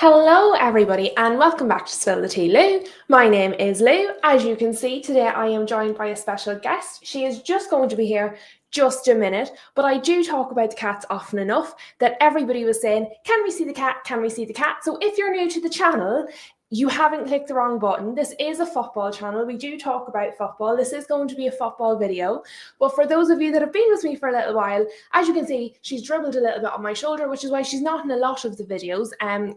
Hello everybody and welcome back to Spill the Tea Lou. My name is Lou. As you can see, today I am joined by a special guest. She is just going to be here just a minute, but I do talk about the cats often enough that everybody was saying, can we see the cat? Can we see the cat? So if you're new to the channel, you haven't clicked the wrong button. This is a football channel. We do talk about football. This is going to be a football video. But for those of you that have been with me for a little while, as you can see, she's dribbled a little bit on my shoulder, which is why she's not in a lot of the videos.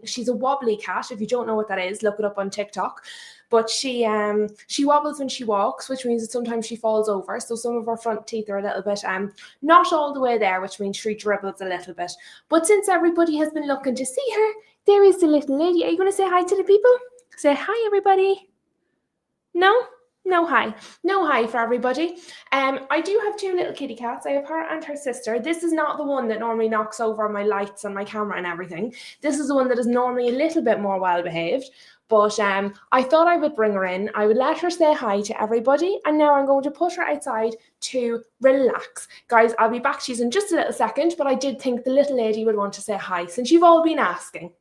She's a wobbly cat. If you don't know what that is, look it up on TikTok. But she wobbles when she walks, which means that sometimes she falls over. So some of her front teeth are a little bit not all the way there, which means she dribbles a little bit. But since everybody has been looking to see her, there is the little lady. Are you going to say hi to the people? Say hi, everybody. No? No hi. No hi for everybody. I do have two little kitty cats. I have her and her sister. This is not the one that normally knocks over my lights and my camera and everything. This is the one that is normally a little bit more well-behaved. But I thought I would bring her in. I would let her say hi to everybody. And now I'm going to put her outside to relax. Guys, I'll be back to you in just a little second. But I did think the little lady would want to say hi since you've all been asking.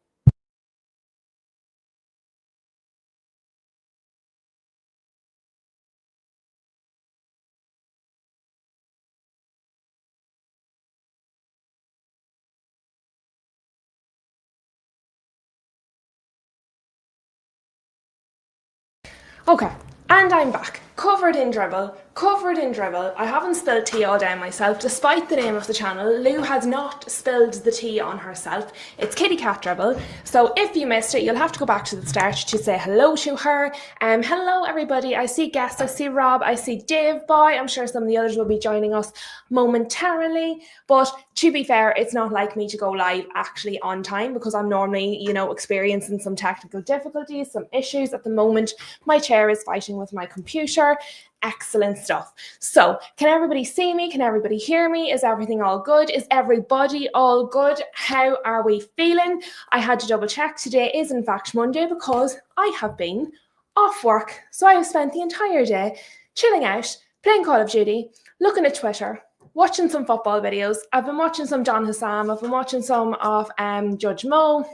Okay, and I'm back, covered in dribble. I haven't spilled tea all down myself, despite the name of the channel. Lou has not spilled the tea on herself. It's kitty cat dribble. So if you missed it, you'll have to go back to the start to say hello to her. Hello everybody. I see guests, I see Rob, I see Dave Boy. I'm sure some of the others will be joining us momentarily. But to be fair, it's not like me to go live actually on time because I'm normally, experiencing some technical difficulties, some issues at the moment. My chair is fighting with my computer. Excellent stuff. So can everybody see me? Can everybody hear me? Is everything all good? Is everybody all good? How are we feeling? I had to double check. Today is in fact Monday because I have been off work. So I have spent the entire day chilling out, playing Call of Duty, looking at Twitter, watching some football videos. I've been watching some John Hassam. I've been watching some of Judge Mo.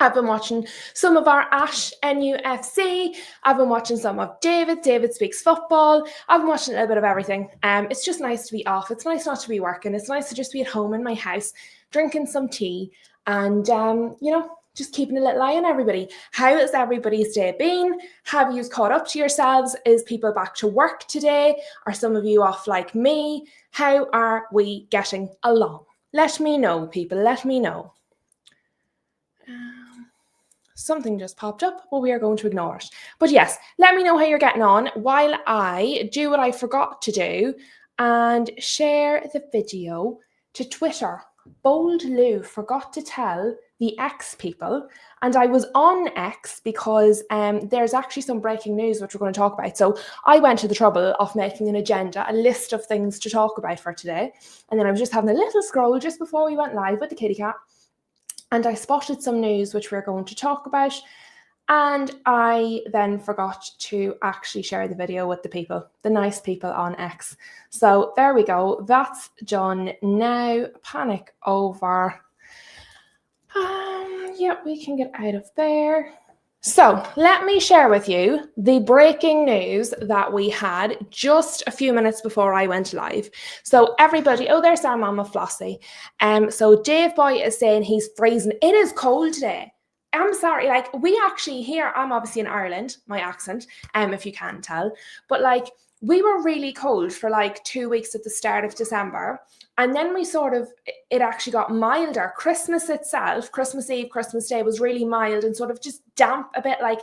I've been watching some of our Ash NUFC. I've been watching some of David Speaks Football. I've been watching a little bit of everything. It's just nice to be off. It's nice not to be working. It's nice to just be at home in my house, drinking some tea and, just keeping a little eye on everybody. How has everybody's day been? Have you caught up to yourselves? Is people back to work today? Are some of you off like me? How are we getting along? Let me know, people. Let me know. Something just popped up, but we are going to ignore it. But yes, let me know how you're getting on while I do what I forgot to do and share the video to Twitter. Bold Lou forgot to tell the X people, and I was on X because there's actually some breaking news which we're going to talk about. So I went to the trouble of making an agenda, a list of things to talk about for today, and then I was just having a little scroll just before we went live with the kitty cat. And I spotted some news which we're going to talk about. And I then forgot to actually share the video with the people, the nice people on X. So there we go. That's done now. Panic over. Yeah, we can get out of there. So let me share with you the breaking news that we had just a few minutes before I went live. So everybody, oh, there's our mama Flossie. So Dave Boy is saying he's freezing. It is cold today. I'm sorry, like we actually here, I'm obviously in Ireland, my accent, if you can't tell, but like we were really cold for like 2 weeks at the start of December. And then it actually got milder. Christmas itself, Christmas Eve, Christmas Day was really mild and sort of just damp, a bit like,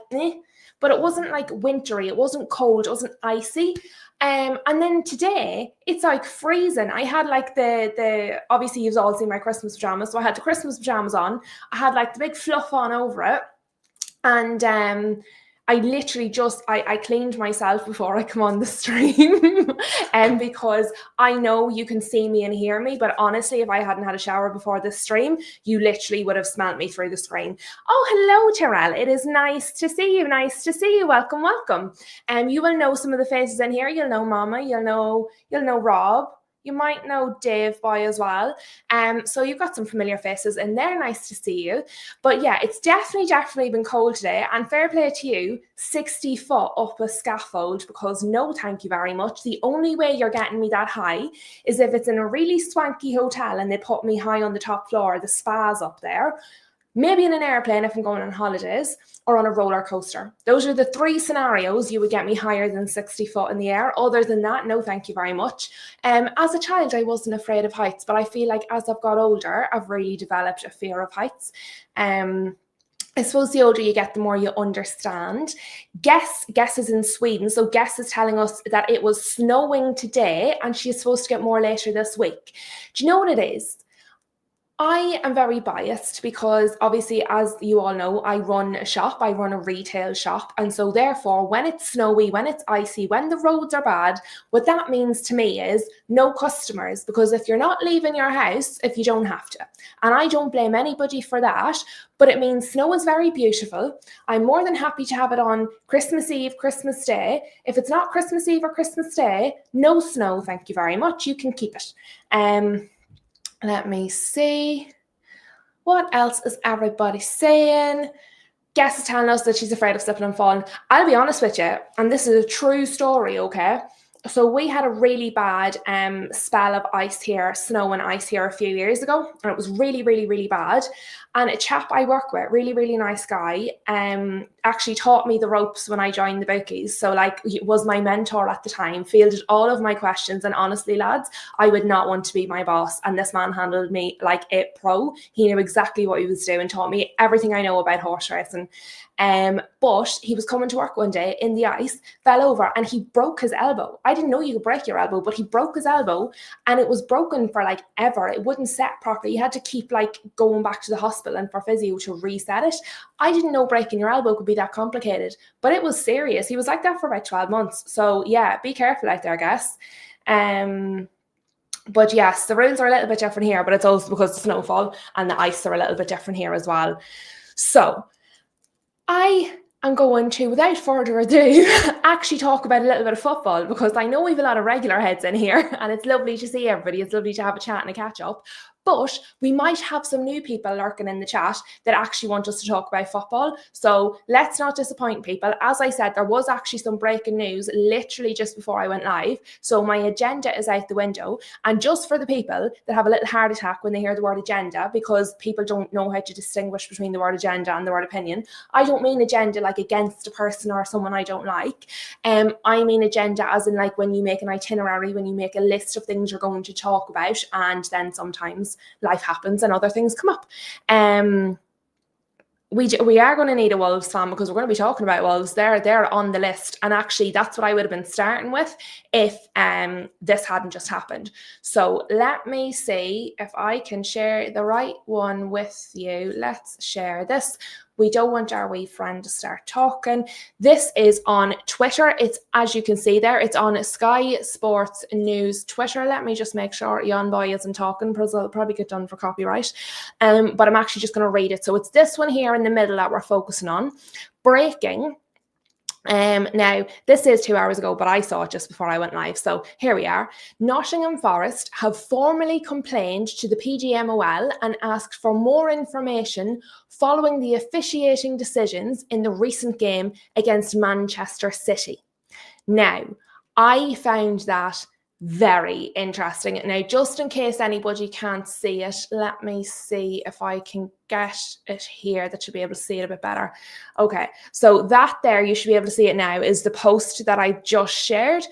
but it wasn't like wintry. It wasn't cold. It wasn't icy. And then today it's like freezing. I had like the obviously you've all seen my Christmas pajamas. So I had the Christmas pajamas on. I had like the big fluff on over it. And I literally I cleaned myself before I come on the stream because I know you can see me and hear me, but honestly, if I hadn't had a shower before this stream, you literally would have smelt me through the screen. Oh, hello, Terrell. It is nice to see you. Nice to see you. Welcome, welcome. You will know some of the faces in here. You'll know Mama. You'll know Rob. You might know Dave Boy as well. So you've got some familiar faces in there. Nice to see you. But yeah, it's definitely been cold today. And fair play to you, 60 foot up a scaffold, because no thank you very much. The only way you're getting me that high is if it's in a really swanky hotel and they put me high on the top floor, the spa's up there. Maybe in an airplane if I'm going on holidays, or on a roller coaster. Those are the 3 scenarios you would get me higher than 60 foot in the air. Other than that, no thank you very much. As a child, I wasn't afraid of heights, but I feel like as I've got older, I've really developed a fear of heights. I suppose the older you get, the more you understand. Guess is in Sweden. So Guess is telling us that it was snowing today and she's supposed to get more later this week. Do you know what it is? I am very biased because obviously, as you all know, I run a shop, I run a retail shop. And so therefore, when it's snowy, when it's icy, when the roads are bad, what that means to me is no customers, because if you're not leaving your house, if you don't have to, and I don't blame anybody for that, but it means snow is very beautiful. I'm more than happy to have it on Christmas Eve, Christmas Day. If it's not Christmas Eve or Christmas Day, no snow, thank you very much. You can keep it. Let me see. What else is everybody saying? Guess is telling us that she's afraid of slipping and falling. I'll be honest with you, and this is a true story, okay? So we had a really bad spell of ice here, snow and ice here a few years ago, and it was really bad. And a chap I work with, really nice guy, actually taught me the ropes when I joined the bookies. So like, he was my mentor at the time, fielded all of my questions, and honestly, lads, I would not want to be my boss. And this man handled me like a pro. He knew exactly what he was doing, taught me everything I know about horse racing. But he was coming to work one day in the ice, fell over, and he broke his elbow. I didn't know you could break your elbow, but he broke his elbow, and it was broken for like ever. It wouldn't set properly. He had to keep like going back to the hospital and for physio to reset it. I didn't know breaking your elbow could be that complicated, but it was serious. He was like that for about 12 months. So yeah, be careful out there, I guess. But yes, the rules are a little bit different here, but it's also because of the snowfall and the ice are a little bit different here as well. So I am going to, without further ado, actually talk about a little bit of football, because I know we have a lot of regular heads in here and it's lovely to see everybody. It's lovely to have a chat and a catch up. But we might have some new people lurking in the chat that actually want us to talk about football. So let's not disappoint people. As I said, there was actually some breaking news literally just before I went live. So my agenda is out the window. And just for the people that have a little heart attack when they hear the word agenda, because people don't know how to distinguish between the word agenda and the word opinion, I don't mean agenda like against a person or someone I don't like. I mean agenda as in like when you make an itinerary, when you make a list of things you're going to talk about, and then sometimes life happens and other things come up. We are going to need a Wolves fan, because we're going to be talking about Wolves. They're on the list, and actually that's what I would have been starting with if this hadn't just happened. So let me see if I can share the right one with you. Let's share this. We don't want our wee friend to start talking. This is on Twitter. It's, as you can see there, it's on Sky Sports News Twitter. Let me just make sure Jan Boy isn't talking, because I'll probably get done for copyright. But I'm actually just going to read it. So it's this one here in the middle that we're focusing on. Breaking. Now, this is 2 hours ago, but I saw it just before I went live. So here we are. Nottingham Forest have formally complained to the PGMOL and asked for more information following the officiating decisions in the recent game against Manchester City. Now, I found that very interesting. Now, just in case anybody can't see it, let me see if I can get it here. That should be able to see it a bit better. Okay, so that there, you should be able to see it now, is the post that I just shared.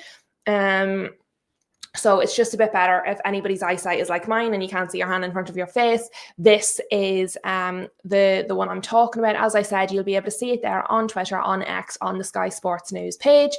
So it's just a bit better if anybody's eyesight is like mine and you can't see your hand in front of your face. This is the one I'm talking about. As I said, you'll be able to see it there on Twitter, on X, on the Sky Sports News page.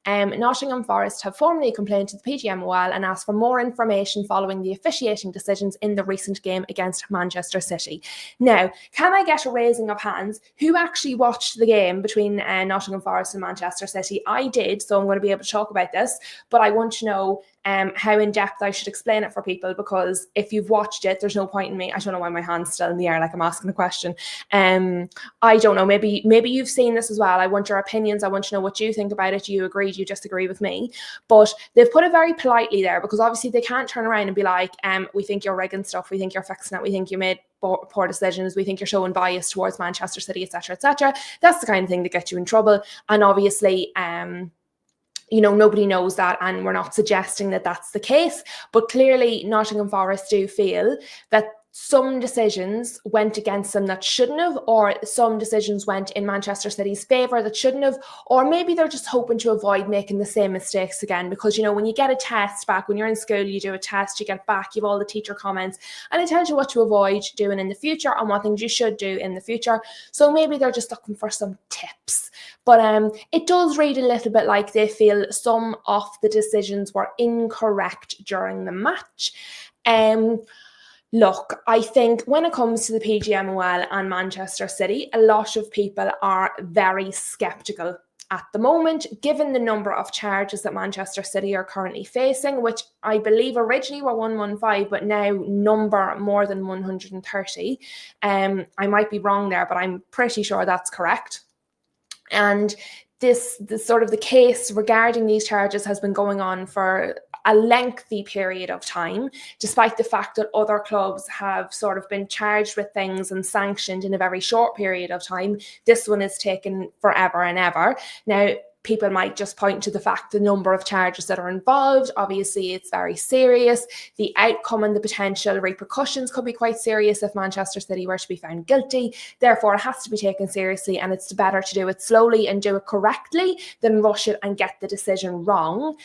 Nottingham Forest have formally complained to the PGMOL and asked for more information following the officiating decisions in the recent game against Manchester City. Now, can I get a raising of hands? Who actually watched the game between Nottingham Forest and Manchester City? I did, so I'm going to be able to talk about this, but I want to know how in depth I should explain it for people, because if you've watched it, there's no point in me. I don't know why my hand's still in the air like I'm asking a question. I don't know, maybe you've seen this as well. I want your opinions. I want to know what you think about it. Do you agree? Do you disagree with me? But they've put it very politely there, because obviously they can't turn around and be like, we think you're rigging stuff, we think you're fixing it, we think you made poor decisions, we think you're showing bias towards Manchester City, etc., etc. That's the kind of thing that gets you in trouble. And obviously, nobody knows that, and we're not suggesting that that's the case. But clearly, Nottingham Forest do feel that some decisions went against them that shouldn't have, or some decisions went in Manchester City's favour that shouldn't have, or maybe they're just hoping to avoid making the same mistakes again. Because, when you get a test back, when you're in school, you do a test, you get back, you have all the teacher comments, and it tells you what to avoid doing in the future and what things you should do in the future. So maybe they're just looking for some tips. But it does read a little bit like they feel some of the decisions were incorrect during the match. Look, I think when it comes to the PGMOL and Manchester City, a lot of people are very sceptical at the moment, given the number of charges that Manchester City are currently facing, which I believe originally were 115, but now number more than 130. I might be wrong there, but I'm pretty sure that's correct. And this sort of the case regarding these charges has been going on for a lengthy period of time, despite the fact that other clubs have sort of been charged with things and sanctioned in a very short period of time. This one is taken forever and ever. Now, people might just point to the fact the number of charges that are involved. Obviously, it's very serious. The outcome and the potential repercussions could be quite serious if Manchester City were to be found guilty. Therefore, it has to be taken seriously, and it's better to do it slowly and do it correctly than rush it and get the decision wrong.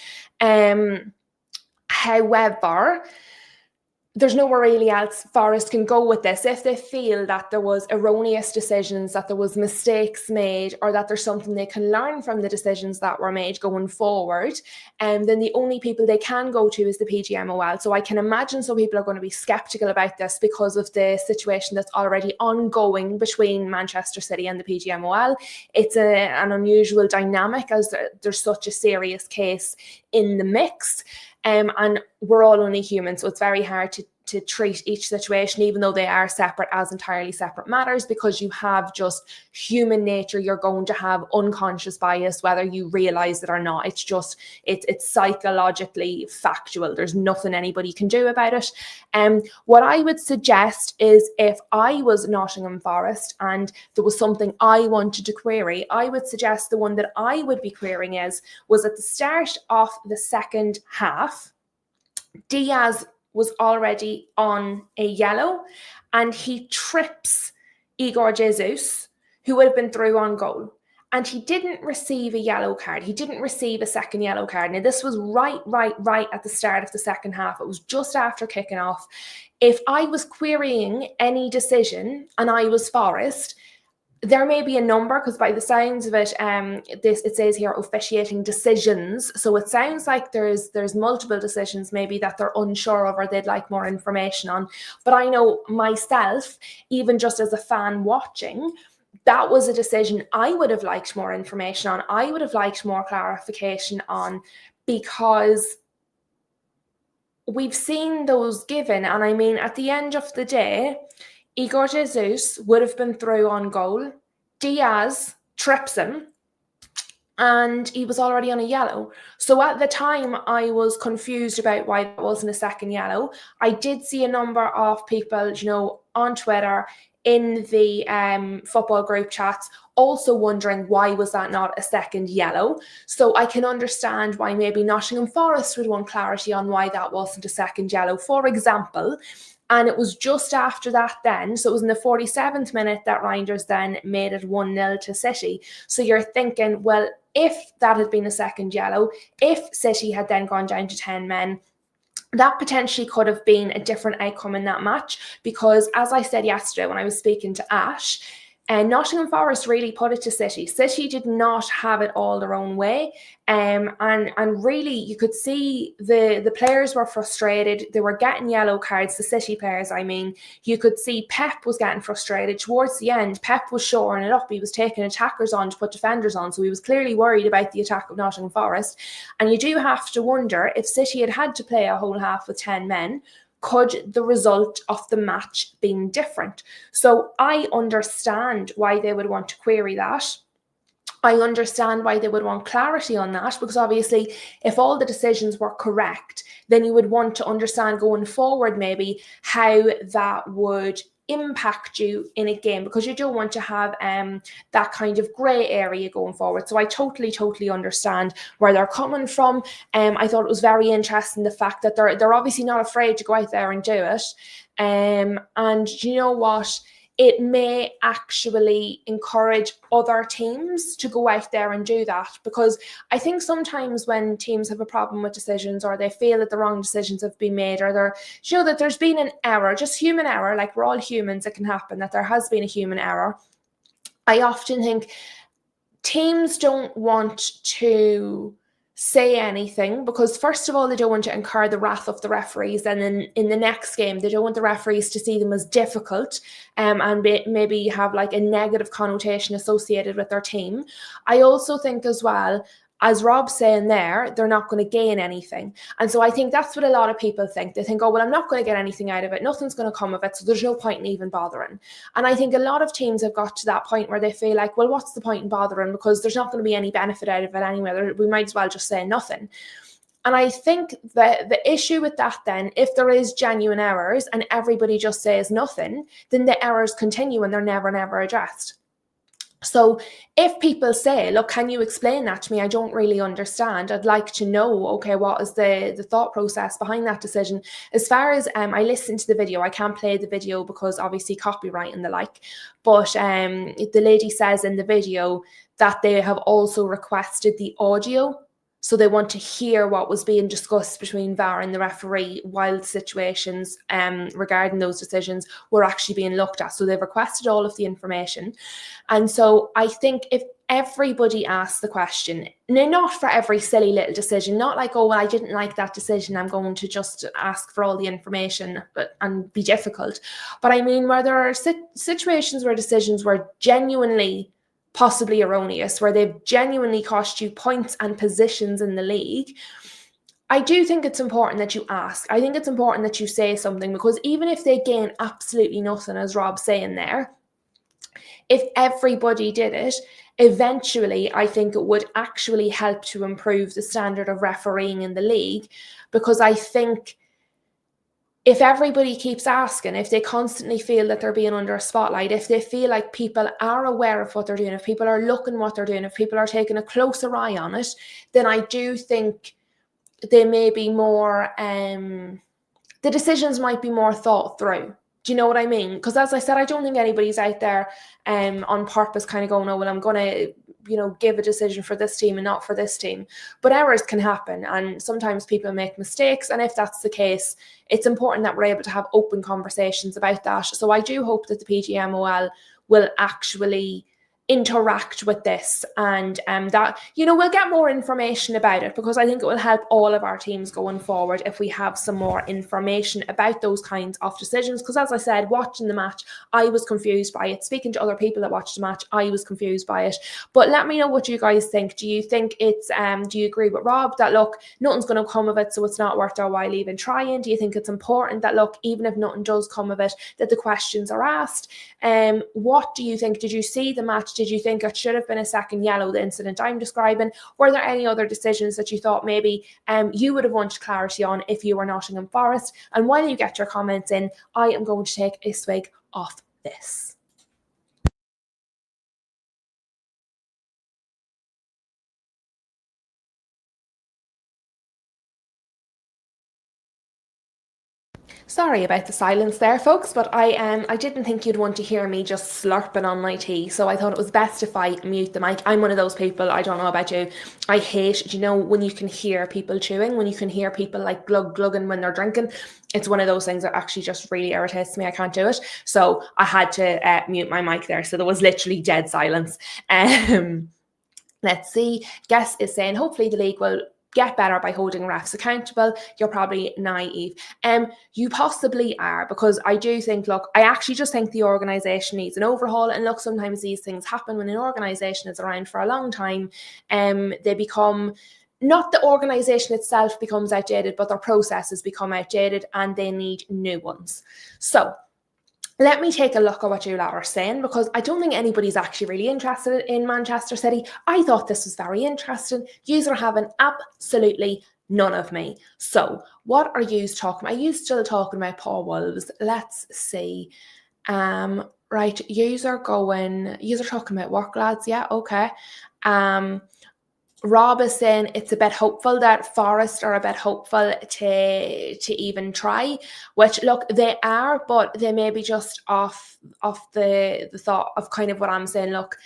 However, there's nowhere really else Forest can go with this. If they feel that there was erroneous decisions, that there was mistakes made, or that there's something they can learn from the decisions that were made going forward, then the only people they can go to is the PGMOL. So I can imagine some people are going to be sceptical about this because of the situation that's already ongoing between Manchester City and the PGMOL. It's an unusual dynamic, as there's such a serious case in the mix. And we're all only human, so it's very hard to treat each situation, even though they are separate, as entirely separate matters, because you have just human nature. You're going to have unconscious bias, whether you realize it or not. It's psychologically factual. There's nothing anybody can do about it. What I would suggest is, if I was Nottingham Forest and there was something I wanted to query, I would suggest the one that I would be querying was at the start of the second half, Diaz was already on a yellow, and he trips Igor Jesus, who would have been through on goal. And he didn't receive a yellow card. He didn't receive a second yellow card. Now, this was right at the start of the second half. It was just after kicking off. If I was querying any decision and I was Forest, there may be a number, because by the sounds of it, it says here officiating decisions. So it sounds like there's multiple decisions maybe that they're unsure of or they'd like more information on. But I know myself, even just as a fan watching, that was a decision I would have liked more information on. I would have liked more clarification on, because we've seen those given. And I mean, at the end of the day, Igor Jesus would have been through on goal. Diaz trips him, and he was already on a yellow. So at the time, I was confused about why it wasn't a second yellow. I did see a number of people, on Twitter, in the football group chats, also wondering why was that not a second yellow. So I can understand why maybe Nottingham Forest would want clarity on why that wasn't a second yellow, for example. And it was just after that then, so it was in the 47th minute that Reinders then made it 1-0 to City. So you're thinking, well, if that had been a second yellow, if City had then gone down to 10 men, that potentially could have been a different outcome in that match. Because as I said yesterday when I was speaking to Ash, And Nottingham Forest really put it to City. City did not have it all their own way. And really, you could see the players were frustrated. They were getting yellow cards, the City players, I mean. You could see Pep was getting frustrated. Towards the end, Pep was shoring it up. He was taking attackers on to put defenders on. So he was clearly worried about the attack of Nottingham Forest. And you do have to wonder, if City had to play a whole half with 10 men, could the result of the match been different? So I understand why they would want to query that. I understand why they would want clarity on that, because obviously if all the decisions were correct, then you would want to understand going forward maybe how that would impact you in a game, because you don't want to have that kind of grey area going forward. So I totally understand where they're coming from. I thought it was very interesting, the fact that they're obviously not afraid to go out there and do it. And you know what? It may actually encourage other teams to go out there and do that, because I think sometimes when teams have a problem with decisions, or they feel that the wrong decisions have been made, or that there's been an error, just human error, like we're all humans, it can happen that there has been a human error. I often think teams don't want to say anything, because first of all, they don't want to incur the wrath of the referees, and then in the next game they don't want the referees to see them as difficult, and maybe have like a negative connotation associated with their team. I also think as well, as Rob's saying there, they're not going to gain anything. And so I think that's what a lot of people think. They think, oh, well, I'm not going to get anything out of it. Nothing's going to come of it. So there's no point in even bothering. And I think a lot of teams have got to that point where they feel like, well, what's the point in bothering? Because there's not going to be any benefit out of it anyway. We might as well just say nothing. And I think that the issue with that then, if there is genuine errors and everybody just says nothing, then the errors continue and they're never addressed. So if people say, look, can you explain that to me? I don't really understand. I'd like to know, okay, what is the thought process behind that decision? As far as I listened to the video, I can't play the video because obviously copyright and the like, but the lady says in the video that they have also requested the audio. So they want to hear what was being discussed between VAR and the referee while the situations regarding those decisions were actually being looked at. So they've requested all of the information. And so I think if everybody asks the question, now not for every silly little decision, not like, oh, well, I didn't like that decision, I'm going to just ask for all the information and be difficult. But I mean, where there are situations where decisions were genuinely possibly erroneous, where they've genuinely cost you points and positions in the league, I do think it's important that you ask. I think it's important that you say something, because even if they gain absolutely nothing, as Rob's saying there, if everybody did it, eventually I think it would actually help to improve the standard of refereeing in the league, because I think if everybody keeps asking, if they constantly feel that they're being under a spotlight, if they feel like people are aware of what they're doing, if people are looking what they're doing, if people are taking a closer eye on it, then I do think they may be more, the decisions might be more thought through. Do you know what I mean? Because as I said, I don't think anybody's out there on purpose kind of going, oh, well, I'm going to, give a decision for this team and not for this team. But errors can happen, and sometimes people make mistakes. And if that's the case, it's important that we're able to have open conversations about that. So I do hope that the PGMOL will actually interact with this, and that we'll get more information about it, because I think it will help all of our teams going forward if we have some more information about those kinds of decisions. Because as I said, watching the match, I was confused by it. Speaking to other people that watched the match, I was confused by it. But let me know what you guys think. Do you think it's do you agree with Rob that, look, nothing's going to come of it, so it's not worth our while even trying? Do you think it's important that, look, even if nothing does come of it, that the questions are asked? What do you think? Did you see the match? Did you think it should have been a second yellow, the incident I'm describing? Were there any other decisions that you thought maybe you would have wanted clarity on if you were Nottingham Forest? And while you get your comments in, I am going to take a swig of this. Sorry about the silence there, folks, but I didn't think you'd want to hear me just slurping on my tea, so I thought it was best if I mute the mic. I'm one of those people, I don't know about you, I hate, when you can hear people chewing, when you can hear people like glugging when they're drinking. It's one of those things that actually just really irritates me. I can't do it. So I had to mute my mic there, so there was literally dead silence. Let's see. Guess is saying, hopefully the league will get better by holding refs accountable. You're probably naive. You possibly are, because I do think, look, I actually just think the organisation needs an overhaul. And look, sometimes these things happen when an organisation is around for a long time. They become, not the organisation itself becomes outdated, but their processes become outdated and they need new ones. So let me take a look at what you lot are saying, because I don't think anybody's actually really interested in Manchester City. I thought this was very interesting. Yous are having absolutely none of me. So what are yous talking about? Are you still talking about Paul Wolves? Let's see. Right, yous are talking about work, lads. Yeah, okay. Rob is saying it's a bit hopeful that Forest are a bit hopeful to even try, which, look, they are, but they may be just off the thought of kind of what I'm saying. Look,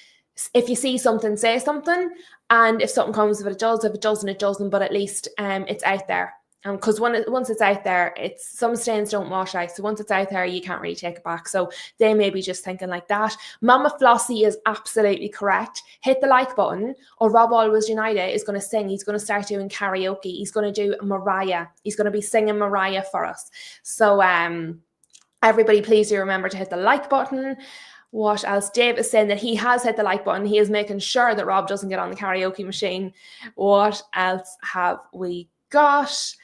if you see something, say something, and if something comes of it, it does. If it doesn't, it doesn't, but at least it's out there. Because once it's out there, some stains don't wash out. So once it's out there, you can't really take it back. So they may be just thinking like that. Mama Flossie is absolutely correct. Hit the like button, or Rob Always United is going to sing. He's going to start doing karaoke. He's going to do Mariah. He's going to be singing Mariah for us. So everybody, please do remember to hit the like button. What else? Dave is saying that he has hit the like button. He is making sure that Rob doesn't get on the karaoke machine. What else have we got?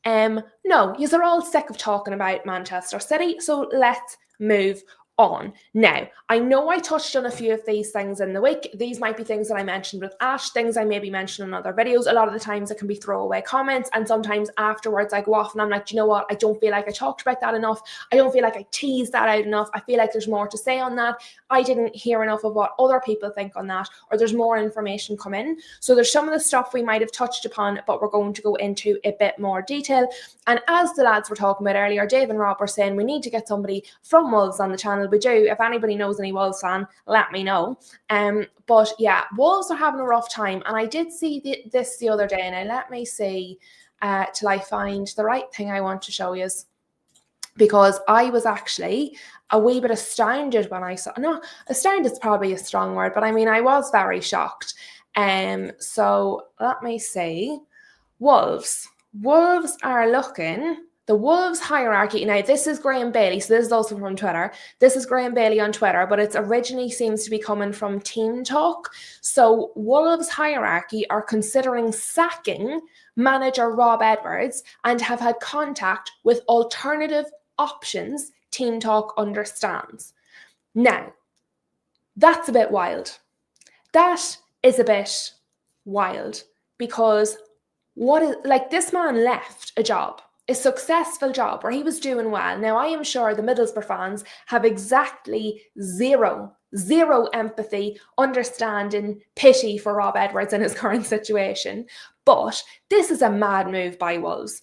No, you're all sick of talking about Manchester City, so let's move on. Now, I know I touched on a few of these things in the week. These might be things that I mentioned with Ash, things I maybe mentioned in other videos. A lot of the times it can be throwaway comments, and sometimes afterwards I go off and I'm like, you know what? I don't feel like I talked about that enough. I don't feel like I teased that out enough. I feel like there's more to say on that. I didn't hear enough of what other people think on that, or there's more information come in. So there's some of the stuff we might have touched upon, but we're going to go into a bit more detail. And as the lads were talking about earlier, Dave and Rob were saying we need to get somebody from Wolves on the channel. We do. If anybody knows any Wolves fan, let me know. But yeah, Wolves are having a rough time. And I did see this the other day. Now let me see till I find the right thing I want to show you. Because I was actually a wee bit astounded when I saw, no, astounded is probably a strong word, but I mean, I was very shocked. So let me see. Wolves are looking, the Wolves hierarchy. Now, this is Graham Bailey, so this is also from Twitter. This is Graham Bailey on Twitter, but it's originally seems to be coming from Team Talk. So Wolves hierarchy are considering sacking manager Rob Edwards and have had contact with alternative options. Team Talk understands. Now, that's a bit wild. That is a bit wild, because this man left a job, a successful job where he was doing well. Now, I am sure the Middlesbrough fans have exactly zero empathy, understanding, pity for Rob Edwards in his current situation. But this is a mad move by Wolves.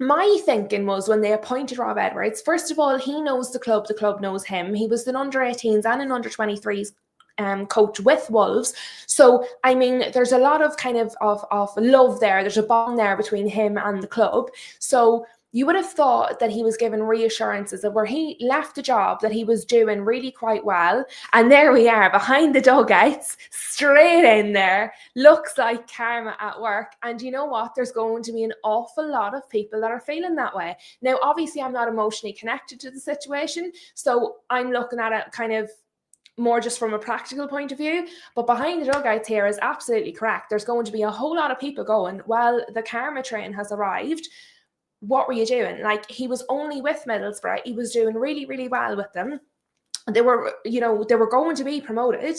My thinking was, when they appointed Rob Edwards, first of all, he knows the club knows him. He was an under-18s and an under-23s coach with Wolves. So, I mean, there's a lot of kind of love there. There's a bond there between him and the club. So you would have thought that he was given reassurances that where he left a job that he was doing really quite well. And there we are behind the dugouts, straight in there. Looks like karma at work. And you know what? There's going to be an awful lot of people that are feeling that way. Now, obviously, I'm not emotionally connected to the situation, so I'm looking at it kind of more just from a practical point of view. But behind the dugouts here is absolutely correct. There's going to be a whole lot of people going, well, the karma train has arrived. What were you doing? Like, he was only with Middlesbrough. He was doing really, really well with them. They were going to be promoted,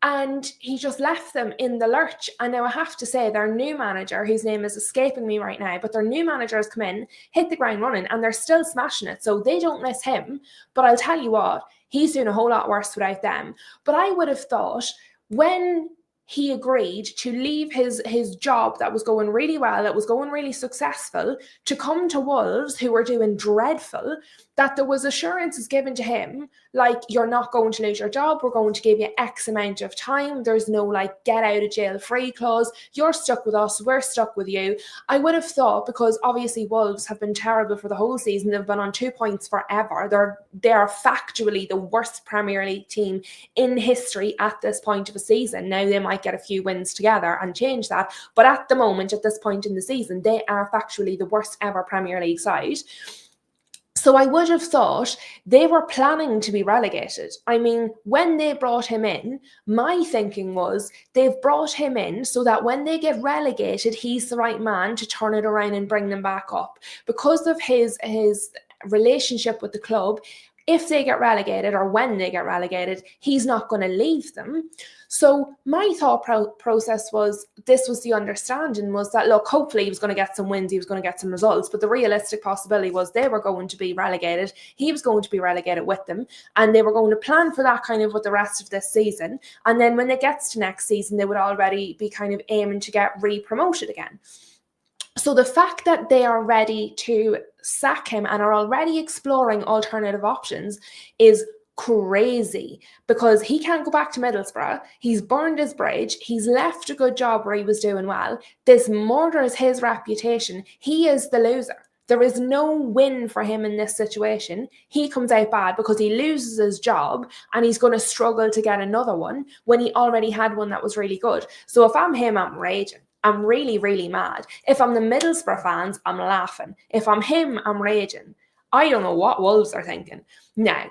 and he just left them in the lurch. And now I have to say, their new manager, whose name is escaping me right now, but their new manager has come in, hit the ground running, and they're still smashing it. So they don't miss him. But I'll tell you what, he's doing a whole lot worse without them. But I would have thought, when he agreed to leave his job that was going really well, that was going really successful, to come to Wolves, who were doing dreadful, that there was assurances given to him, like, you're not going to lose your job, we're going to give you X amount of time, there's no like get out of jail free clause, you're stuck with us, we're stuck with you. I would have thought, because obviously Wolves have been terrible for the whole season, they've been on 2 points forever, they are factually the worst Premier League team in history at this point of a season. Now they might get a few wins together and change that, but at the moment, at this point in the season, they are factually the worst ever Premier League side. So I would have thought they were planning to be relegated. I mean, when they brought him in, my thinking was they've brought him in so that when they get relegated, he's the right man to turn it around and bring them back up. Because of his relationship with the club, if they get relegated or when they get relegated, he's not going to leave them. So my thought process was, this was the understanding, was that, look, hopefully he was going to get some wins, he was going to get some results, but the realistic possibility was they were going to be relegated, he was going to be relegated with them, and they were going to plan for that kind of with the rest of this season. And then when it gets to next season, they would already be kind of aiming to get re-promoted again. So the fact that they are ready to sack him and are already exploring alternative options is crazy, because he can't go back to Middlesbrough. He's burned his bridge. He's left a good job where he was doing well. This murders his reputation. He is the loser. There is no win for him in this situation. He comes out bad because he loses his job and he's going to struggle to get another one when he already had one that was really good. So if I'm him, I'm raging. I'm really, really mad. If I'm the Middlesbrough fans, I'm laughing. If I'm him, I'm raging. I don't know what Wolves are thinking. Now,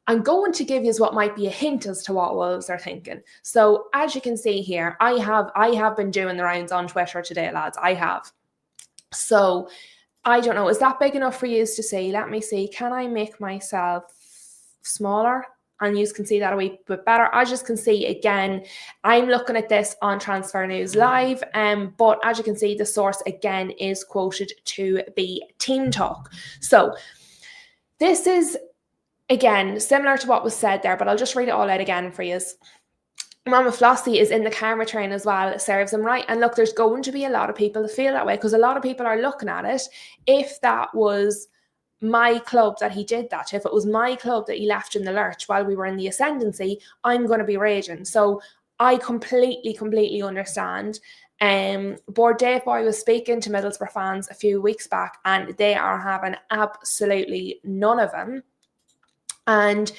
I'm going to give you what might be a hint as to what Wolves are thinking. So as you can see here, I have been doing the rounds on Twitter today, lads. I have. So I don't know. Is that big enough for you to see? Let me see. Can I make myself smaller? And you can see that a wee bit better. As you can see, again, I'm looking at this on Transfer News Live, but as you can see, the source again is quoted to be Team Talk. So this is, again, similar to what was said there, but I'll just read it all out again for you. Mama Flossie is in the camera train as well. It serves him right. And look, there's going to be a lot of people that feel that way, because a lot of people are looking at it. If that was my club that he did that, if it was my club that he left in the lurch while we were in the ascendancy, I'm going to be raging. So I completely understand. Board Dave Boy was speaking to Middlesbrough fans a few weeks back, and they are having absolutely none of them. And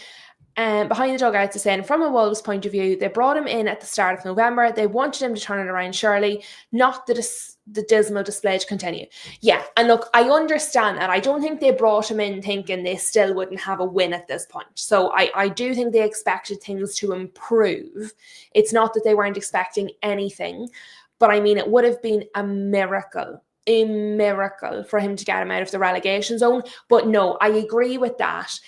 behind the dugouts is saying, from a Wolves point of view, they brought him in at the start of November. They wanted him to turn it around, surely, not the dismal display to continue. Yeah, and look, I understand that. I don't think they brought him in thinking they still wouldn't have a win at this point. So I do think they expected things to improve. It's not that they weren't expecting anything, but I mean, it would have been a miracle for him to get him out of the relegation zone. But no, I agree with that.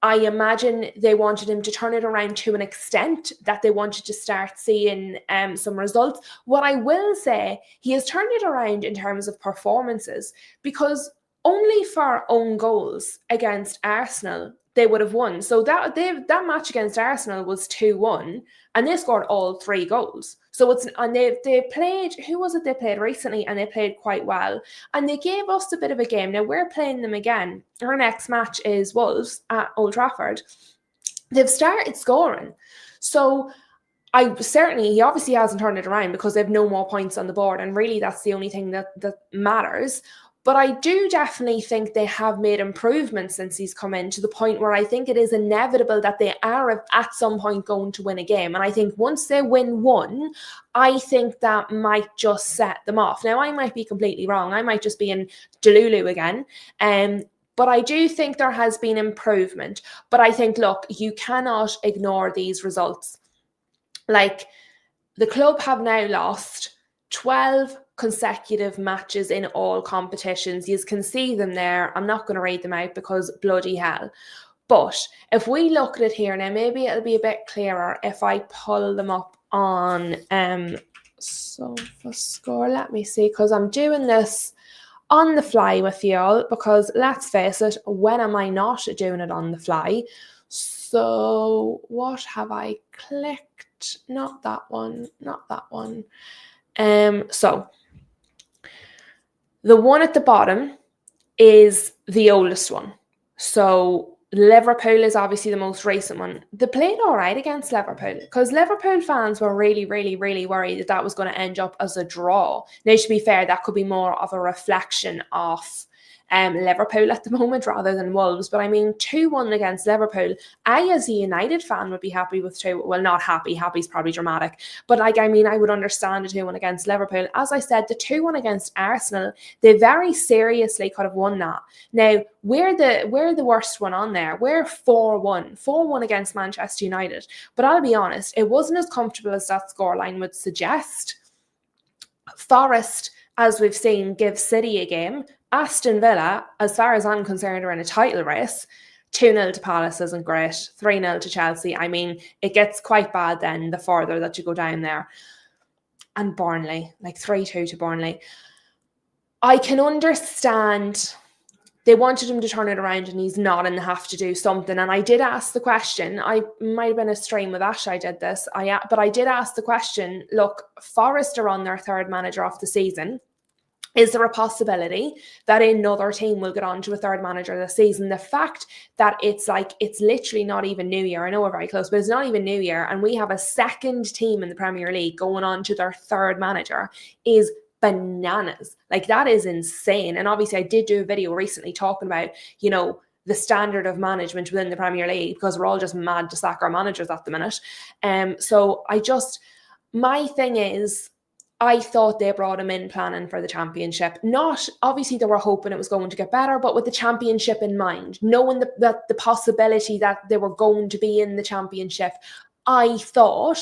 I imagine they wanted him to turn it around to an extent that they wanted to start seeing some results. What I will say, he has turned it around in terms of performances, because only for own goals against Arsenal, they would have won. So that match against Arsenal was 2-1, and they scored all 3 goals. So they played, who was it they played recently, and they played quite well. And they gave us a bit of a game. Now we're playing them again. Our next match is Wolves at Old Trafford. They've started scoring. So he obviously hasn't turned it around, because they have no more points on the board. And really that's the only thing that matters. But I do definitely think they have made improvements since he's come in, to the point where I think it is inevitable that they are at some point going to win a game. And I think once they win one, I think that might just set them off. Now, I might be completely wrong. I might just be in Delulu again. But I do think there has been improvement. But I think, look, you cannot ignore these results. Like, the club have now lost 12 consecutive matches in all competitions. You can see them there. I'm not going to read them out because bloody hell. But if we look at it here now, maybe it'll be a bit clearer if I pull them up on SofaScore. Let me see, because I'm doing this on the fly with y'all, because let's face it, when am I not doing it on the fly? So what have I clicked? not that one. So the one at the bottom is the oldest one. So Liverpool is obviously the most recent one. They played all right against Liverpool because Liverpool fans were really, really, really worried that that was going to end up as a draw. Now, to be fair, that could be more of a reflection of Liverpool at the moment rather than Wolves. But I mean, 2-1 against Liverpool. I, as a United fan, would be happy with 2. Well, not happy. Happy's probably dramatic. But I would understand a 2-1 against Liverpool. As I said, the 2-1 against Arsenal, they very seriously could have won that. Now, we're the worst one on there. We're 4-1. 4-1 against Manchester United. But I'll be honest, it wasn't as comfortable as that scoreline would suggest. Forest, as we've seen, give City a game. Aston Villa, as far as I'm concerned, are in a title race. 2-0 to Palace isn't great. 3-0 to Chelsea. I mean, it gets quite bad then the further that you go down there. And Burnley, like 3-2 to Burnley. I can understand they wanted him to turn it around and he's not and they have to do something. And I did ask the question, I might have been a stream with Ash I did this, but I did ask the question, look, Forest are on their 3rd manager of the season. Is there a possibility that another team will get on to a 3rd manager this season? The fact that it's literally not even New Year. I know we're very close, but it's not even New Year. And we have a 2nd team in the Premier League going on to their 3rd manager is bananas. Like, that is insane. And obviously I did do a video recently talking about, the standard of management within the Premier League because we're all just mad to sack our managers at the minute. So my thing is, I thought they brought him in planning for the championship. Not, obviously they were hoping it was going to get better, but with the championship in mind, knowing that the possibility that they were going to be in the championship, I thought.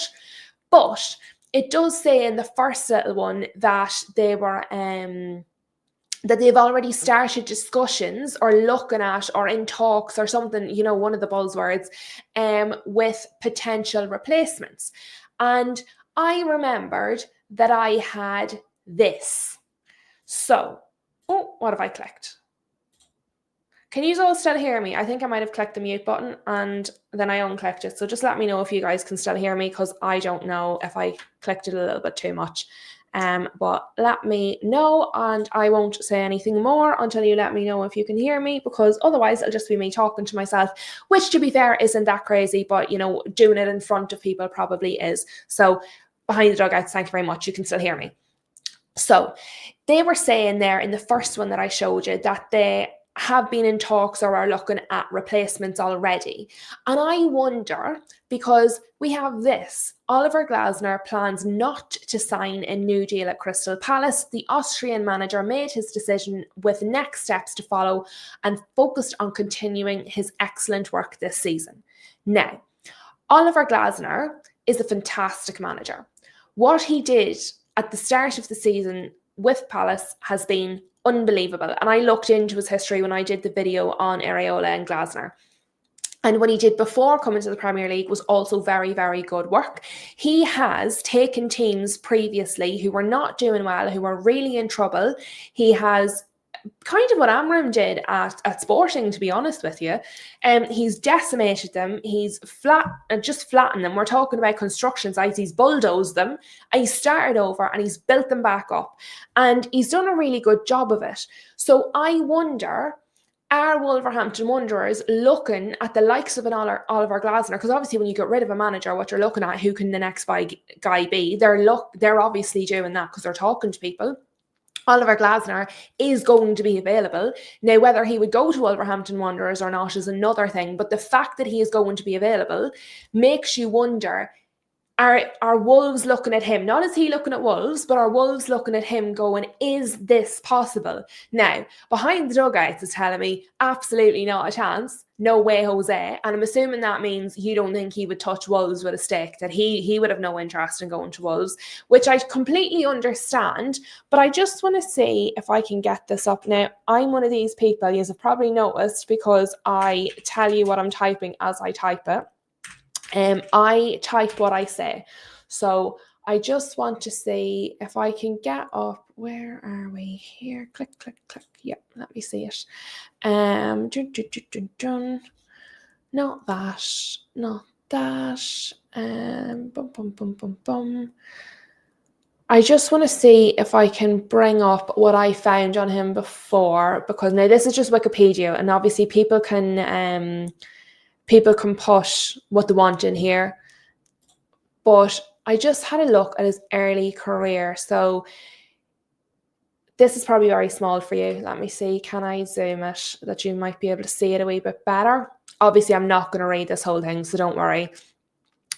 But it does say in the first little one that they were that they've already started discussions or looking at or in talks or something, one of the buzzwords, with potential replacements. And I remembered that I had this. So, what have I clicked? Can you all still hear me? I think I might have clicked the mute button and then I unclicked it. So just let me know if you guys can still hear me because I don't know if I clicked it a little bit too much. But let me know and I won't say anything more until you let me know if you can hear me because otherwise it'll just be me talking to myself, which to be fair isn't that crazy, but doing it in front of people probably is. So behind the dugouts, thank you very much. You can still hear me. So they were saying there in the first one that I showed you that they have been in talks or are looking at replacements already. And I wonder, because we have this, Oliver Glasner plans not to sign a new deal at Crystal Palace. The Austrian manager made his decision with next steps to follow and focused on continuing his excellent work this season. Now, Oliver Glasner is a fantastic manager. What he did at the start of the season with Palace has been unbelievable. And I looked into his history when I did the video on Areola and Glasner. And what he did before coming to the Premier League was also very, very good work. He has taken teams previously who were not doing well, who were really in trouble. He has kind of what Amram did at Sporting, to be honest with you. He's decimated them. He's just flattened them. We're talking about construction sites. He's bulldozed them. And he's started over and he's built them back up. And he's done a really good job of it. So I wonder, are Wolverhampton Wanderers looking at the likes of an Oliver Glasner? Because obviously when you get rid of a manager, what you're looking at, who can the next guy be? They're obviously doing that because they're talking to people. Oliver Glasner is going to be available. Now, whether he would go to Wolverhampton Wanderers or not is another thing, but the fact that he is going to be available makes you wonder, are Wolves looking at him? Not is he looking at Wolves, but are Wolves looking at him going, is this possible? Now, behind the dugouts is telling me absolutely not a chance. No way, Jose. And I'm assuming that means you don't think he would touch Wolves with a stick, that he would have no interest in going to Wolves, which I completely understand. But I just want to see if I can get this up. Now, I'm one of these people, you have probably noticed, because I tell you what I'm typing as I type it. I type what I say. So I just want to see if I can get up. Where are we here? Click, click, click. Yep, let me see it. Not that. Bum, bum, bum, bum, bum. I just want to see if I can bring up what I found on him before, because now this is just Wikipedia, and obviously people can put what they want in here. But I just had a look at his early career. So this is probably very small for you. Let me see. Can I zoom it that you might be able to see it a wee bit better? Obviously, I'm not going to read this whole thing, so don't worry.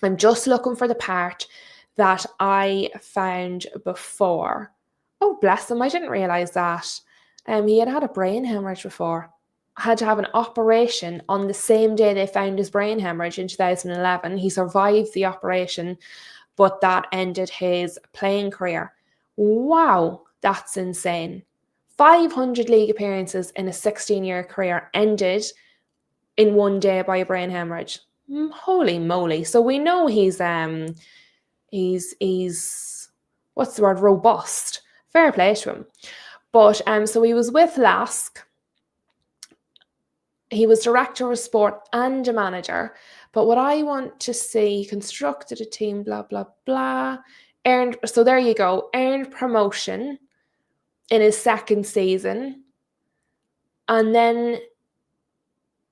I'm just looking for the part that I found before. Oh, bless him. I didn't realise that. He had a brain hemorrhage before. Had to have an operation on the same day they found his brain hemorrhage in 2011. He survived the operation, but that ended his playing career. Wow, that's insane. 500 league appearances in a 16-year career ended in one day by a brain hemorrhage. Holy moly. So we know he's what's the word, robust. Fair play to him. But so he was with Lask. He was director of sport and a manager. But what I want to see, constructed a team, blah, blah, blah. So there you go. Earned promotion in his second season. And then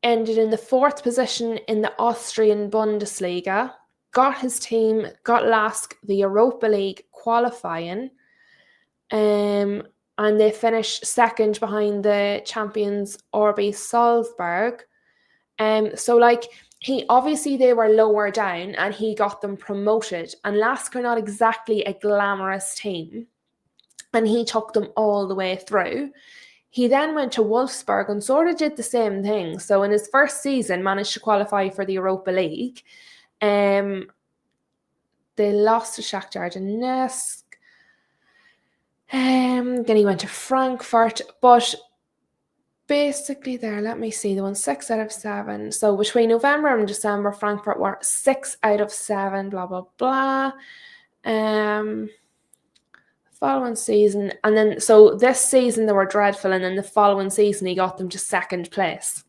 ended in the 4th position in the Austrian Bundesliga. Got his team, got Lask the Europa League qualifying. And they finished second behind the champions RB Salzburg. So like they were lower down and he got them promoted. And Lask are not exactly a glamorous team. And he took them all the way through. He then went to Wolfsburg and sort of did the same thing. So in his first season, managed to qualify for the Europa League. They lost to Shakhtar Donetsk. Then he went to Frankfurt. But basically there, let me see, they won 6 out of 7. So between November and December, Frankfurt were 6 out of 7, blah, blah, blah. Following season, and then so this season they were dreadful, and then the following season he got them to 2nd place.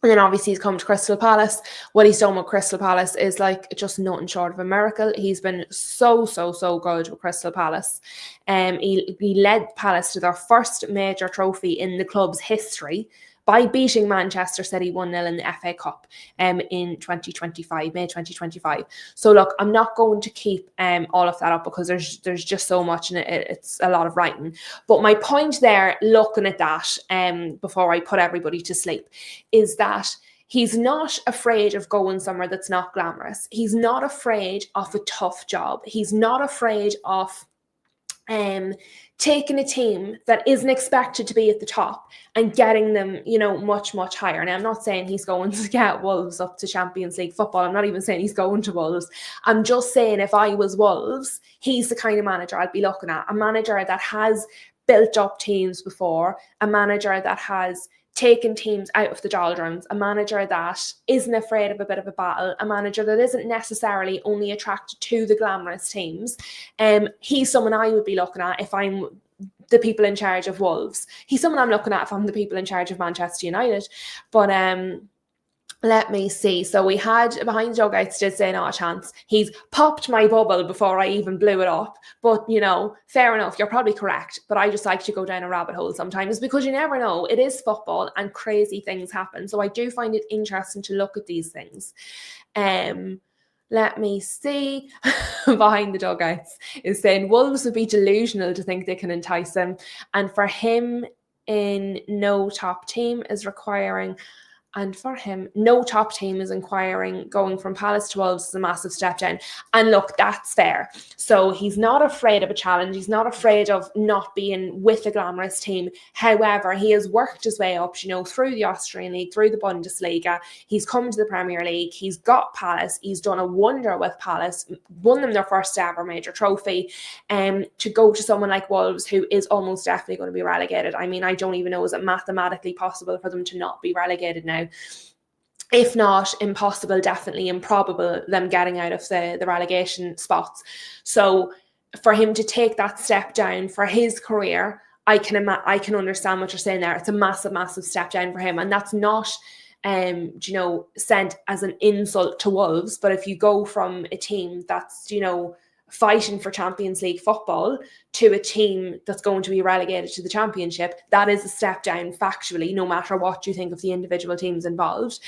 And then obviously he's come to Crystal Palace. What he's done with Crystal Palace is like just nothing short of a miracle. He's been so good with Crystal Palace. He led Palace to their first major trophy in the club's history by beating Manchester City 1-0 in the FA Cup in May 2025. So look, I'm not going to keep all of that up because there's just so much and it's a lot of writing. But my point there, looking at that before I put everybody to sleep, is that he's not afraid of going somewhere that's not glamorous. He's not afraid of a tough job. He's not afraid of taking a team that isn't expected to be at the top and getting them, much, much higher. Now, I'm not saying he's going to get Wolves up to Champions League football. I'm not even saying he's going to Wolves. I'm just saying if I was Wolves, he's the kind of manager I'd be looking at. A manager that has built up teams before, a manager that has taken teams out of the doldrums, a manager that isn't afraid of a bit of a battle, a manager that isn't necessarily only attracted to the glamorous teams. He's someone I would be looking at if I'm the people in charge of Wolves. He's someone I'm looking at if I'm the people in charge of Manchester United. But let me see. So we had behind the dugouts did say not a chance. He's popped my bubble before I even blew it up. But, fair enough. You're probably correct. But I just like to go down a rabbit hole sometimes because you never know. It is football and crazy things happen. So I do find it interesting to look at these things. Let me see. Behind the dugouts is saying Wolves would be delusional to think they can entice him. And for him in no top team is requiring... And for him, no top team is inquiring going from Palace to Wolves is a massive step down. And look, that's fair. So he's not afraid of a challenge. He's not afraid of not being with a glamorous team. However, he has worked his way up, through the Austrian League, through the Bundesliga. He's come to the Premier League. He's got Palace. He's done a wonder with Palace, won them their first ever major trophy. To go to someone like Wolves, who is almost definitely going to be relegated. I mean, I don't even know, is it mathematically possible for them to not be relegated now? If not impossible, definitely improbable, them getting out of the relegation spots. So for him to take that step down for his career, I can understand what you're saying there. It's a massive, massive step down for him. And that's not sent as an insult to Wolves. But if you go from a team that's, fighting for Champions League football to a team that's going to be relegated to the Championship, that is a step down factually, no matter what you think of the individual teams involved.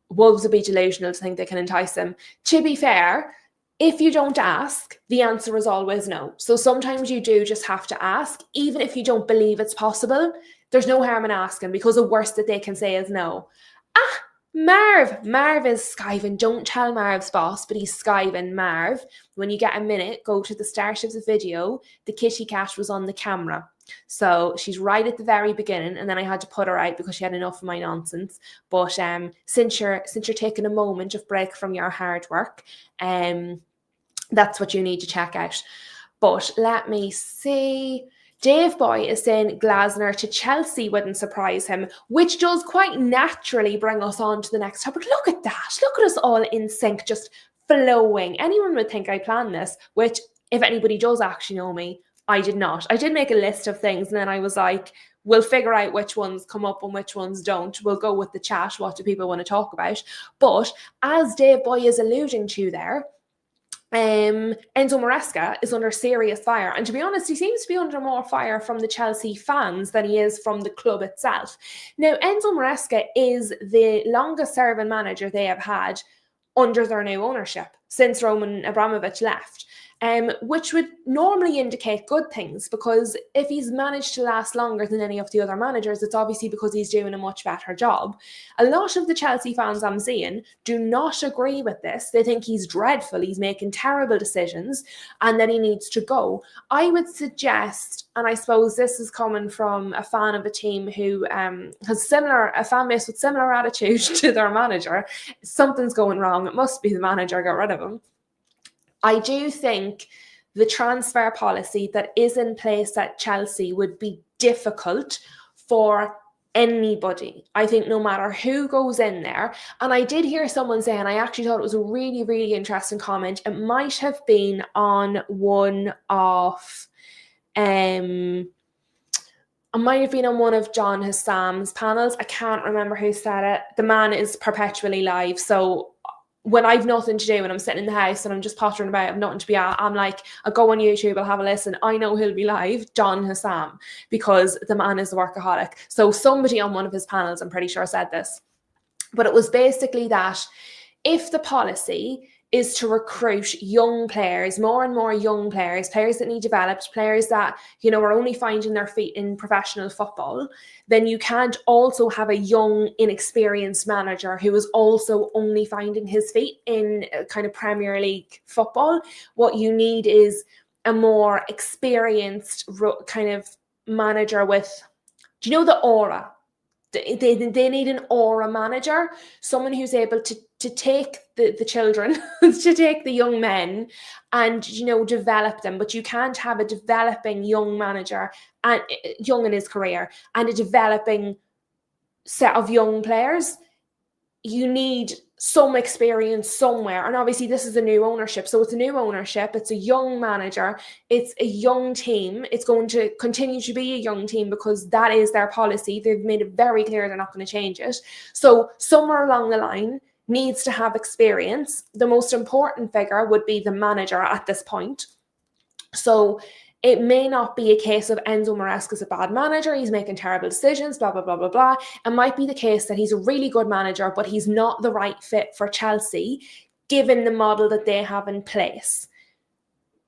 Wolves would be delusional to think they can entice them. To be fair, if you don't ask, the answer is always no. So sometimes you do just have to ask, even if you don't believe it's possible. There's no harm in asking, because the worst that they can say is no. Marv is skiving. Don't tell Marv's boss, but he's skiving. Marv, when you get a minute, go to the start of the video. The kitty cat was on the camera. So she's right at the very beginning, and then I had to put her out because she had enough of my nonsense. But since you're taking a moment of break from your hard work, that's what you need to check out. But let me see. Dave Boy is saying Glasner to Chelsea wouldn't surprise him, which does quite naturally bring us on to the next topic. Look at that. Look at us all in sync, just flowing. Anyone would think I planned this, which, if anybody does actually know me, I did not. I did make a list of things, and then I was like, we'll figure out which ones come up and which ones don't. We'll go with the chat. What do people want to talk about? But as Dave Boy is alluding to there, Enzo Maresca is under serious fire, and to be honest, he seems to be under more fire from the Chelsea fans than he is from the club itself. Now, Enzo Maresca is the longest serving manager they have had under their new ownership since Roman Abramovich left. Which would normally indicate good things, because if he's managed to last longer than any of the other managers, it's obviously because he's doing a much better job. A lot of the Chelsea fans I'm seeing do not agree with this. They think he's dreadful, he's making terrible decisions, and that he needs to go. I would suggest, and I suppose this is coming from a fan of a team who has a fan base with similar attitude to their manager, something's going wrong. It must be the manager, get rid of him. I do think the transfer policy that is in place at Chelsea would be difficult for anybody. I think no matter who goes in there. And I did hear someone say, and I actually thought it was a really, really interesting comment. It might have been on one of, it might have been on one of John Hassam's panels. I can't remember who said it. The man is perpetually live. So when I've nothing to do and I'm sitting in the house and I'm just pottering about, I've nothing to be at, I'm like, I'll go on YouTube, I'll have a listen. I know he'll be live, John Hassam, because the man is a workaholic. So somebody on one of his panels, I'm pretty sure, said this. But it was basically that if the policy is to recruit young players, more and more young players, players that need developed, players that, are only finding their feet in professional football, then you can't also have a young, inexperienced manager who is also only finding his feet in kind of Premier League football. What you need is a more experienced kind of manager with, the aura? They need an aura manager, someone who's able to take the children, to take the young men and, develop them. But you can't have a developing young manager, and young in his career, and a developing set of young players. You need some experience somewhere. And obviously this is a new ownership. So it's a new ownership. It's a young manager. It's a young team. It's going to continue to be a young team because that is their policy. They've made it very clear they're not going to change it. So somewhere along the line needs to have experience. The most important figure would be the manager at this point. So it may not be a case of Enzo Maresca is a bad manager, he's making terrible decisions, blah, blah, blah, blah, blah. It might be the case that he's a really good manager, but he's not the right fit for Chelsea, given the model that they have in place,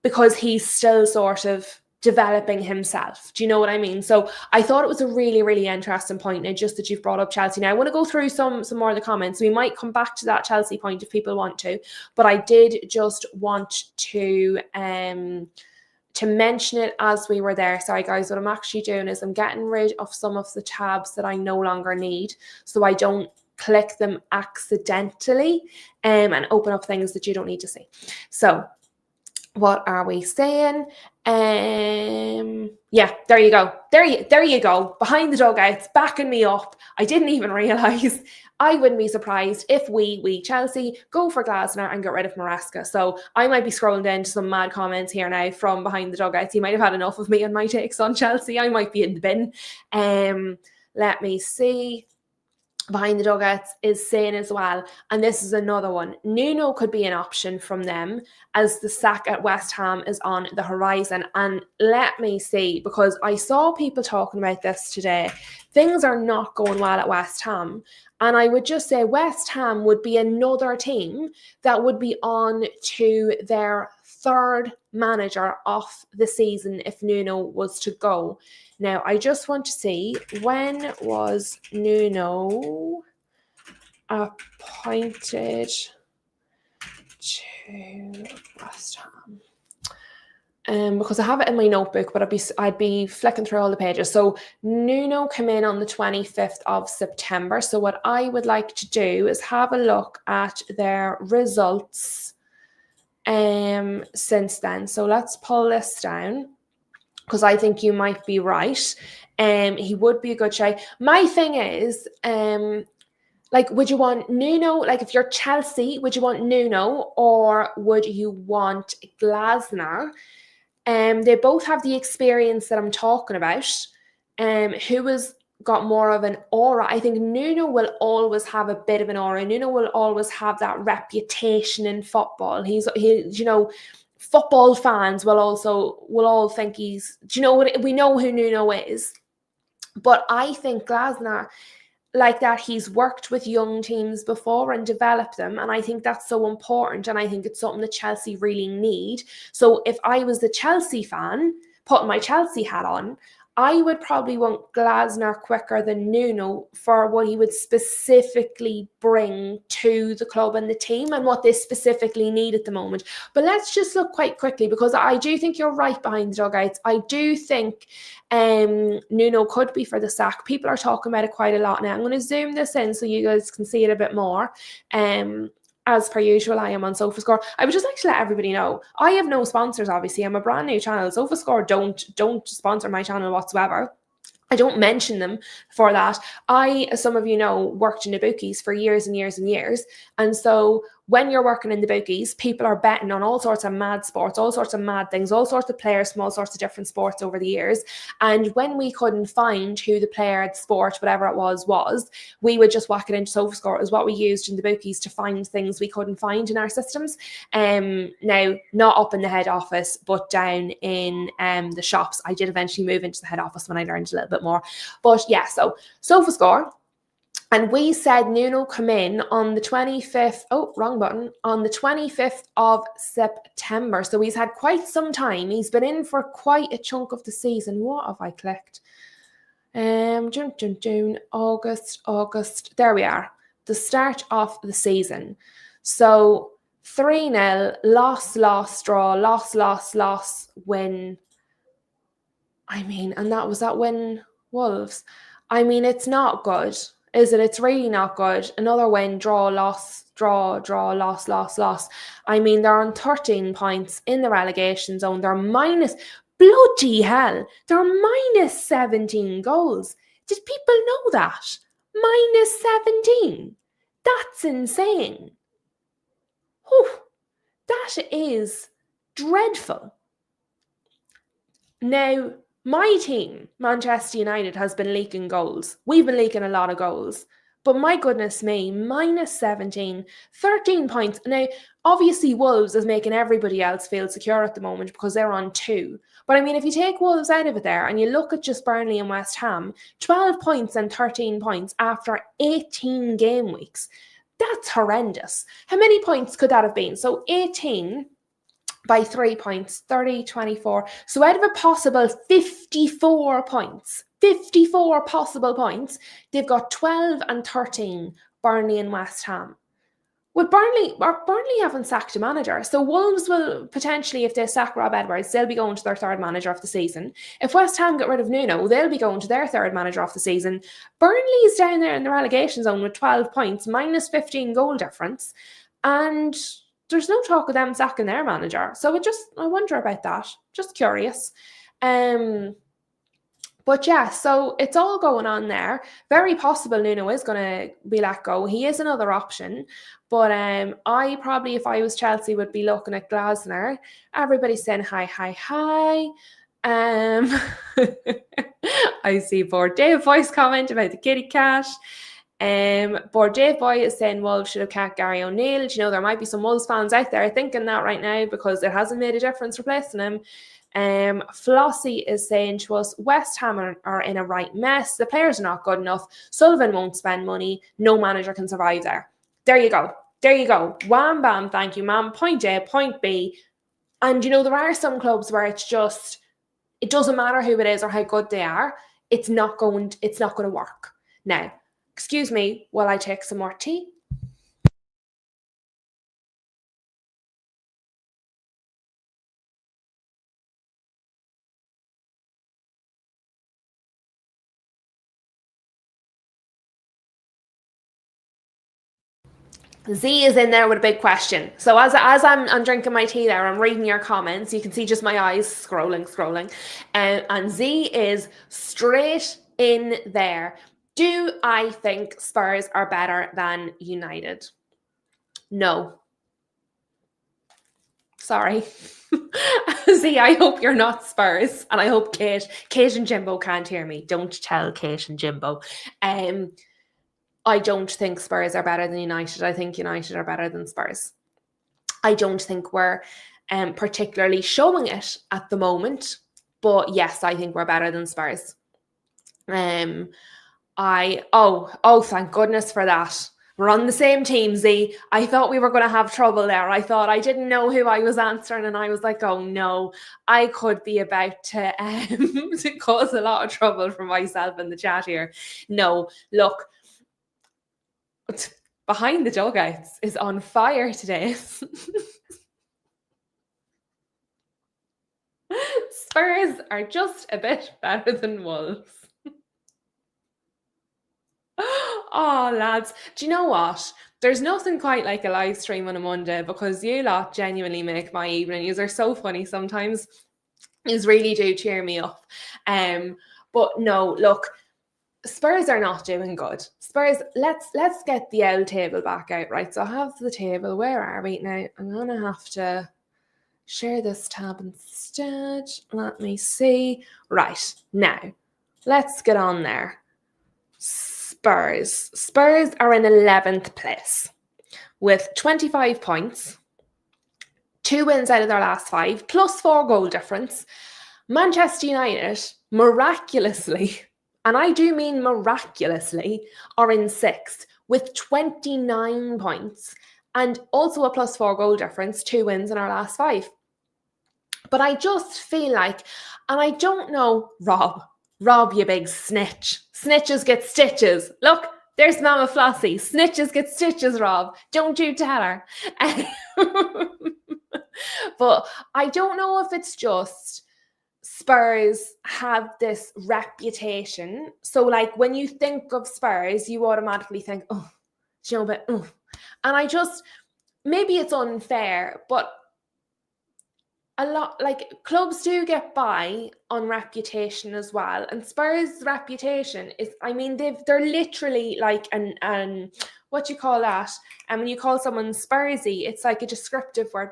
because he's still sort of developing himself. Do you know what I mean? So I thought it was a really, really interesting point, and just that you've brought up Chelsea. Now I want to go through some more of the comments. We might come back to that Chelsea point if people want to, but I did just want to mention it as we were there. Sorry guys, what I'm actually doing is I'm getting rid of some of the tabs that I no longer need, so I don't click them accidentally and open up things that you don't need to see. So what are we saying? Yeah, there you go. There you go. Behind the dugouts, backing me up. I didn't even realise. I wouldn't be surprised if we Chelsea go for Glasner and get rid of Maresca. So I might be scrolling down to some mad comments here now from behind the dugouts. You might have had enough of me and my takes on Chelsea. I might be in the bin. Let me see. behind the dugout is saying as well, and this is another one, Nuno could be an option from them as the sack at West Ham is on the horizon. And let me see, because I saw people talking about this today. Things are not going well at West Ham. And I would just say West Ham would be another team that would be on to their third manager of the season if Nuno was to go. Now, I just want to see, when was Nuno appointed to West Ham? Because I have it in my notebook, but I'd be flicking through all the pages. So Nuno came in on the 25th of September. So what I would like to do is have a look at their results since then. So let's pull this down, because I think you might be right. He would be a good shout. My thing is, like, would you want Nuno, like if you're Chelsea, would you want Nuno or would you want Glasner? They both have the experience that I'm talking about. Who has got more of an aura? I think Nuno will always have a bit of an aura. Nuno will always have that reputation in football. He you know, football fans will all think he's, do you know what, we know who Nuno is. But I think Glasner, like that, he's worked with young teams before and developed them, and I think that's so important, and I think it's something that Chelsea really need. So if I was the Chelsea fan, putting my Chelsea hat on, I would probably want Glasner quicker than Nuno for what he would specifically bring to the club and the team and what they specifically need at the moment. But let's just look quite quickly, because I do think you're right behind the dugouts. I do think Nuno could be for the sack. People are talking about it quite a lot now. I'm going to zoom this in so you guys can see it a bit more. As per usual, I am on SofaScore. I would just like to let everybody know, I have no sponsors, obviously. I'm a brand new channel. SofaScore don't sponsor my channel whatsoever. I don't mention them for that. I, as some of you know, worked in the bookies for years and years and years. And so when you're working in the bookies, people are betting on all sorts of mad sports, all sorts of mad things, all sorts of players from all sorts of different sports over the years. And when we couldn't find who the player, the sport, whatever it was, we would just whack it into SofaScore as what we used in the bookies to find things we couldn't find in our systems. Now, not up in the head office, but down in the shops. I did eventually move into the head office when I learned a little bit more. But yeah, so SofaScore. And we said Nuno come in on the 25th, on the 25th of September. So he's had quite some time. He's been in for quite a chunk of the season. What have I clicked? June, August. There we are. The start of the season. So 3-0, loss, draw, loss, win. I mean, and that was that win, Wolves. I mean, it's not good. Is it? It's really not good. Another win, draw, loss, loss. I mean, they're on 13 points in the relegation zone. They're minus, bloody hell, they're minus 17 goals. Did people know that? Minus 17. That's insane. Whew, that is dreadful. Now, my team, Manchester United, has been leaking goals. We've been leaking a lot of goals. But my goodness me, minus 17, 13 points. Now, obviously Wolves is making everybody else feel secure at the moment because they're on 2. But I mean, if you take Wolves out of it there and you look at just Burnley and West Ham, 12 points and 13 points after 18 game weeks. That's horrendous. How many points could that have been? So 18... by 3 points, 30, 24. So out of a possible 54 points, 54 possible points, they've got 12 and 13, Burnley and West Ham. With Burnley haven't sacked a manager. So Wolves will potentially, if they sack Rob Edwards, they'll be going to their third manager of the season. If West Ham get rid of Nuno, they'll be going to their third manager of the season. Burnley's down there in the relegation zone with 12 points, minus 15 goal difference. And there's no talk of them sacking their manager. So I wonder about that. Just curious. But yeah, so it's all going on there. Very possible Nuno is going to be let go. He is another option. But I probably, if I was Chelsea, would be looking at Glasner. Everybody's saying hi. I see poor Dave voice comment about the kitty cat. But Dave Boy is saying Wolves should have kept Gary O'Neill. Do you know, there might be some Wolves fans out there thinking that right now because it hasn't made a difference replacing him. Flossie is saying to us, West Ham are in a right mess. The players are not good enough. Sullivan won't spend money. No manager can survive there. There you go. There you go. Wham, bam, thank you, ma'am. Point A, point B. And, you know, there are some clubs where it's just, it doesn't matter who it is or how good they are. It's not going to work. Now, excuse me while I take some more tea. Z is in there with a big question. So as I'm drinking my tea there, I'm reading your comments. You can see just my eyes scrolling. And Z is straight in there. Do I think Spurs are better than United? No. Sorry. Z, I hope you're not Spurs. And I hope Kate and Jimbo can't hear me. Don't tell Kate and Jimbo. I don't think Spurs are better than United. I think United are better than Spurs. I don't think we're particularly showing it at the moment. But yes, I think we're better than Spurs. Thank goodness for that. We're on the same team, Z. I thought we were going to have trouble there. I didn't know who I was answering, and I was like, oh no, I could be about to, to cause a lot of trouble for myself in the chat here. No, look, Behind the Dugouts is on fire today. Spurs are just a bit better than Wolves. Oh, lads. Do you know what? There's nothing quite like a live stream on a Monday because you lot genuinely make my evening. You are so funny sometimes. You really do cheer me up. But no, look, Spurs are not doing good. Spurs, let's get the L table back out, right? So I have the table. Where are we now? I'm going to have to share this tab instead. Let me see. Right, now, let's get on there. Spurs are in 11th place with 25 points, 2 wins out of their last 5, plus 4 goal difference. Manchester United, miraculously, and I do mean miraculously, are in 6th with 29 points and also a plus 4 goal difference, 2 wins in our last 5. But I just feel like, and I don't know, Rob, you big snitch. Snitches get stitches. Look, there's Mama Flossie. Snitches get stitches, Rob. Don't you tell her. But I don't know if it's just Spurs have this reputation. So, like, when you think of Spurs, you automatically think, oh, you know, but, oh. And I just, maybe it's unfair, but a lot, like, clubs do get by on reputation as well. And Spurs' reputation is, I mean, they're literally like an what do you call that? And when you call someone Spursy, it's like a descriptive word.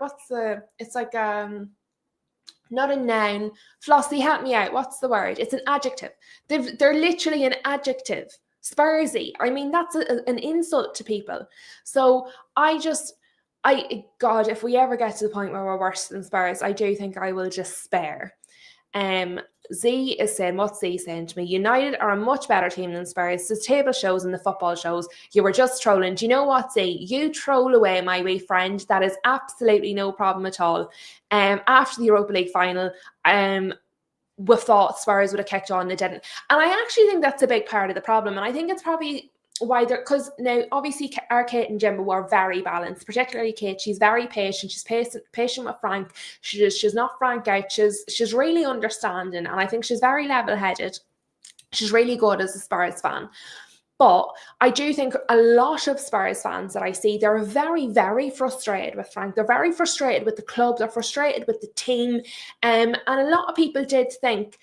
It's like not a noun. Flossie, help me out. What's the word? It's an adjective. They're literally an adjective. Spursy. I mean, that's an insult to people. So God, if we ever get to the point where we're worse than Spurs, I do think I will just spare. Z is saying, what's Z saying to me? United are a much better team than Spurs. The table shows and the football shows. You were just trolling. Do you know what, Z? You troll away, my wee friend. That is absolutely no problem at all. After the Europa League final, we thought Spurs would have kicked on, they didn't. And I actually think that's a big part of the problem. And I think it's probably why because now obviously our Kate and Jimbo are very balanced, particularly Kate. She's very patient. She's patient with Frank. She's not Frank out. She's really understanding, and I think she's very level-headed. She's really good as a Spurs fan. But I do think a lot of Spurs fans that I see, they're very, very frustrated with Frank. They're very frustrated with the club. They're frustrated with the team. And a lot of people did think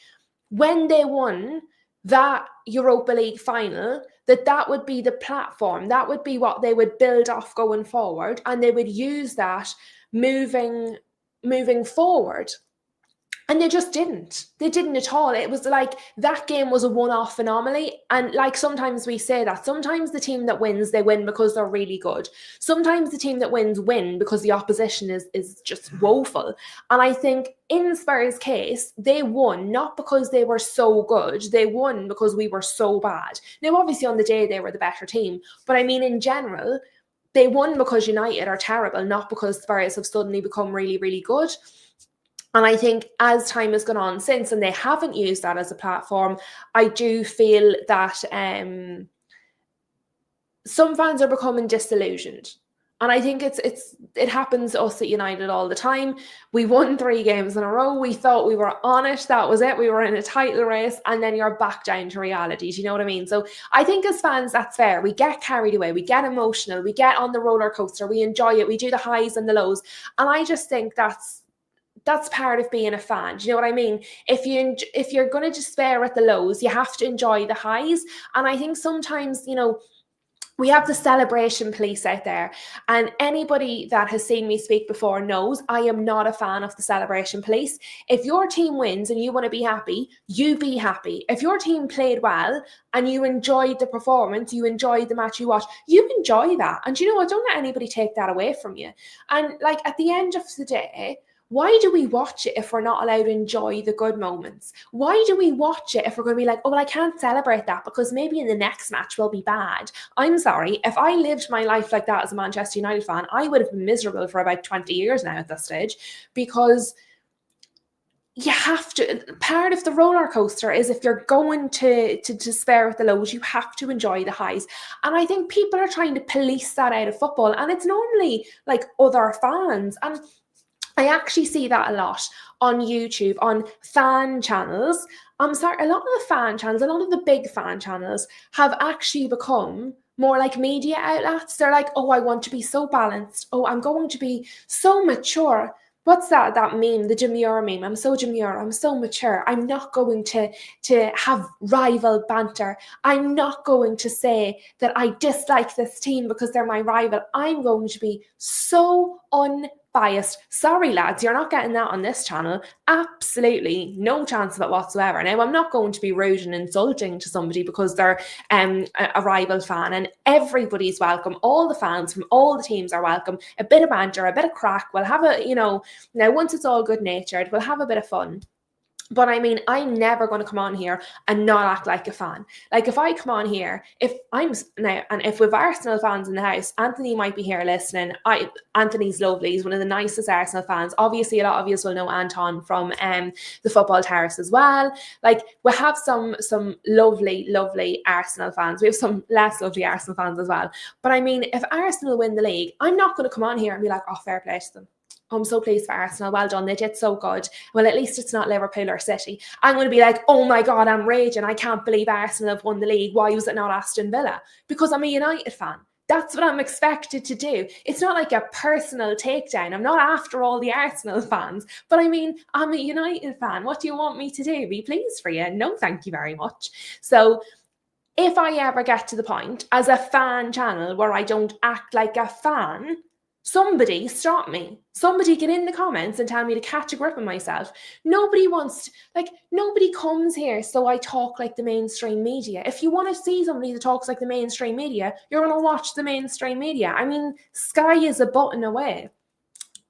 when they won that Europa League final, that would be the platform, that would be what they would build off going forward, and they would use that moving forward. And they just didn't. They didn't at all. It was like that game was a one-off anomaly. And like sometimes we say that. Sometimes the team that wins, they win because they're really good. Sometimes the team that wins win because the opposition is just woeful. And I think in Spurs' case, they won not because they were so good. They won because we were so bad. Now, obviously on the day they were the better team. But I mean, in general, they won because United are terrible, not because Spurs have suddenly become really, really good. And I think as time has gone on since, and they haven't used that as a platform, I do feel that some fans are becoming disillusioned. And I think it happens to us at United all the time. We won 3 games in a row. We thought we were on it. That was it. We were in a title race. And then you're back down to reality. Do you know what I mean? So I think as fans, that's fair. We get carried away. We get emotional. We get on the roller coaster. We enjoy it. We do the highs and the lows. And I just think that's part of being a fan. Do you know what I mean? If you're going to despair at the lows, you have to enjoy the highs. And I think sometimes, we have the celebration police out there, and anybody that has seen me speak before knows I am not a fan of the celebration police. If your team wins and you want to be happy, you be happy. If your team played well and you enjoyed the performance, you enjoyed the match you watched, you enjoy that. And you know what? Don't let anybody take that away from you. And like at the end of the day, why do we watch it if we're not allowed to enjoy the good moments? Why do we watch it if we're going to be like, oh, well, I can't celebrate that because maybe in the next match we'll be bad? I'm sorry. If I lived my life like that as a Manchester United fan, I would have been miserable for about 20 years now at this stage, because you have to, part of the roller coaster is if you're going to despair at the lows, you have to enjoy the highs. And I think people are trying to police that out of football, and it's normally like other fans. And I actually see that a lot on YouTube, on fan channels. I'm sorry, a lot of the fan channels, a lot of the big fan channels have actually become more like media outlets. They're like, oh, I want to be so balanced. Oh, I'm going to be so mature. What's that meme, the demure meme? I'm so demure, I'm so mature. I'm not going to have rival banter. I'm not going to say that I dislike this team because they're my rival. I'm going to be so unbiased. Sorry, lads, you're not getting that on this channel. Absolutely no chance of it whatsoever. Now, I'm not going to be rude and insulting to somebody because they're a rival fan, and everybody's welcome. All the fans from all the teams are welcome. A bit of banter, a bit of crack. We'll have now once it's all good natured, we'll have a bit of fun. But I mean, I'm never going to come on here and not act like a fan. Like if I come on here, if we've Arsenal fans in the house, Anthony might be here listening. Anthony's lovely. He's one of the nicest Arsenal fans. Obviously, a lot of you will know Anton from the Football Terrace as well. Like we have some lovely, lovely Arsenal fans. We have some less lovely Arsenal fans as well. But I mean, if Arsenal win the league, I'm not going to come on here and be like, oh, fair play to them. I'm so pleased for Arsenal. Well done. They did so good. Well, at least it's not Liverpool or City. I'm going to be like, oh my God, I'm raging. I can't believe Arsenal have won the league. Why was it not Aston Villa? Because I'm a United fan. That's what I'm expected to do. It's not like a personal takedown. I'm not after all the Arsenal fans. But I mean, I'm a United fan. What do you want me to do? Be pleased for you? No, thank you very much. So if I ever get to the point as a fan channel where I don't act like a fan, somebody stop me. Somebody get in the comments and tell me to catch a grip of myself. Nobody comes here so I talk like the mainstream media. If you want to see somebody that talks like the mainstream media, you're going to watch the mainstream media. I mean, sky is a button away.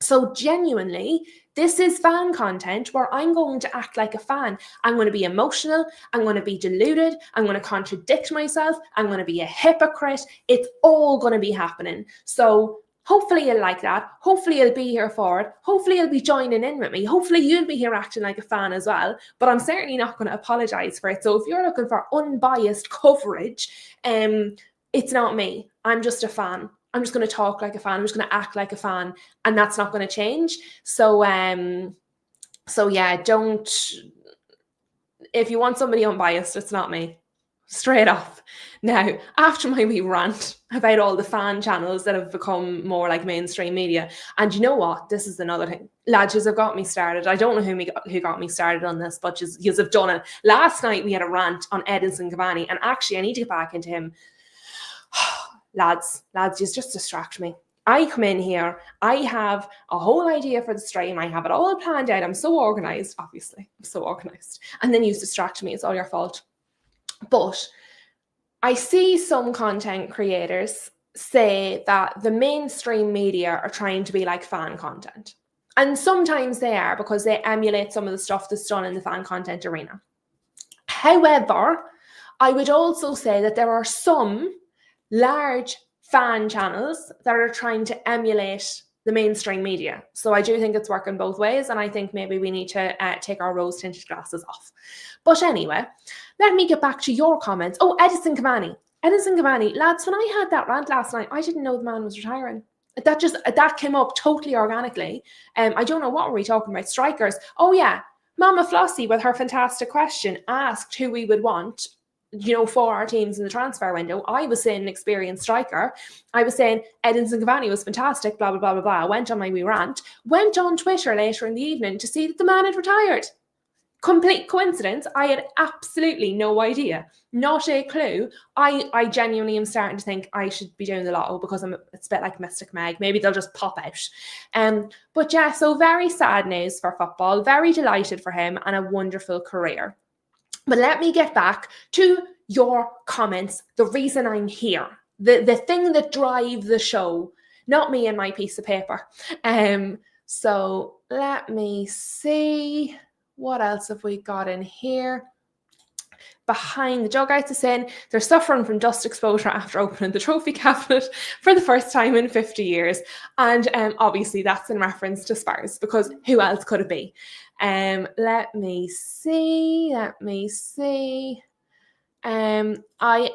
So genuinely, this is fan content where I'm going to act like a fan. I'm going to be emotional. I'm going to be deluded. I'm going to contradict myself. I'm going to be a hypocrite. It's all going to be happening. So hopefully you'll like that. Hopefully you'll be here for it. Hopefully you'll be joining in with me. Hopefully you'll be here acting like a fan as well. But I'm certainly not going to apologise for it. So if you're looking for unbiased coverage, it's not me. I'm just a fan. I'm just going to talk like a fan. I'm just going to act like a fan. And that's not going to change. So yeah, if you want somebody unbiased, it's not me. Straight off. Now, after my wee rant about all the fan channels that have become more like mainstream media, and you know what? This is another thing. Lads, have got me started. I don't know who got me started on this, but you have done it. Last night we had a rant on Edinson Cavani, and actually I need to get back into him. Lads, you just distract me. I come in here, I have a whole idea for the stream, I have it all planned out, I'm so organised, obviously, I'm so organised. And then you distract me, it's all your fault. But I see some content creators say that the mainstream media are trying to be like fan content. And sometimes they are, because they emulate some of the stuff that's done in the fan content arena. However, I would also say that there are some large fan channels that are trying to emulate the mainstream media. So I do think it's working both ways, and I think maybe we need to take our rose-tinted glasses off. But anyway, let me get back to your comments. Oh, Edison Cavani, lads, when I had that rant last night, I didn't know the man was retiring. That came up totally organically. I don't know, what were we talking about? Strikers. Oh yeah, Mama Flossie, with her fantastic question, asked who we would want, for our teams in the transfer window. I was saying an experienced striker. I was saying Edinson Cavani was fantastic, blah, blah, blah, blah, blah. I went on my wee rant, went on Twitter later in the evening to see that the man had retired. Complete coincidence. I had absolutely no idea. Not a clue. I genuinely am starting to think I should be doing the lotto, because it's a bit like Mystic Meg. Maybe they'll just pop out. But yeah, so very sad news for football. Very delighted for him, and a wonderful career. But let me get back to your comments, the reason I'm here, the thing that drives the show, not me and my piece of paper. So let me see, what else have we got in here? Behind the dugouts is saying they're suffering from dust exposure after opening the trophy cabinet for the first time in 50 years. And obviously that's in reference to Spurs, because who else could it be? Let me see. I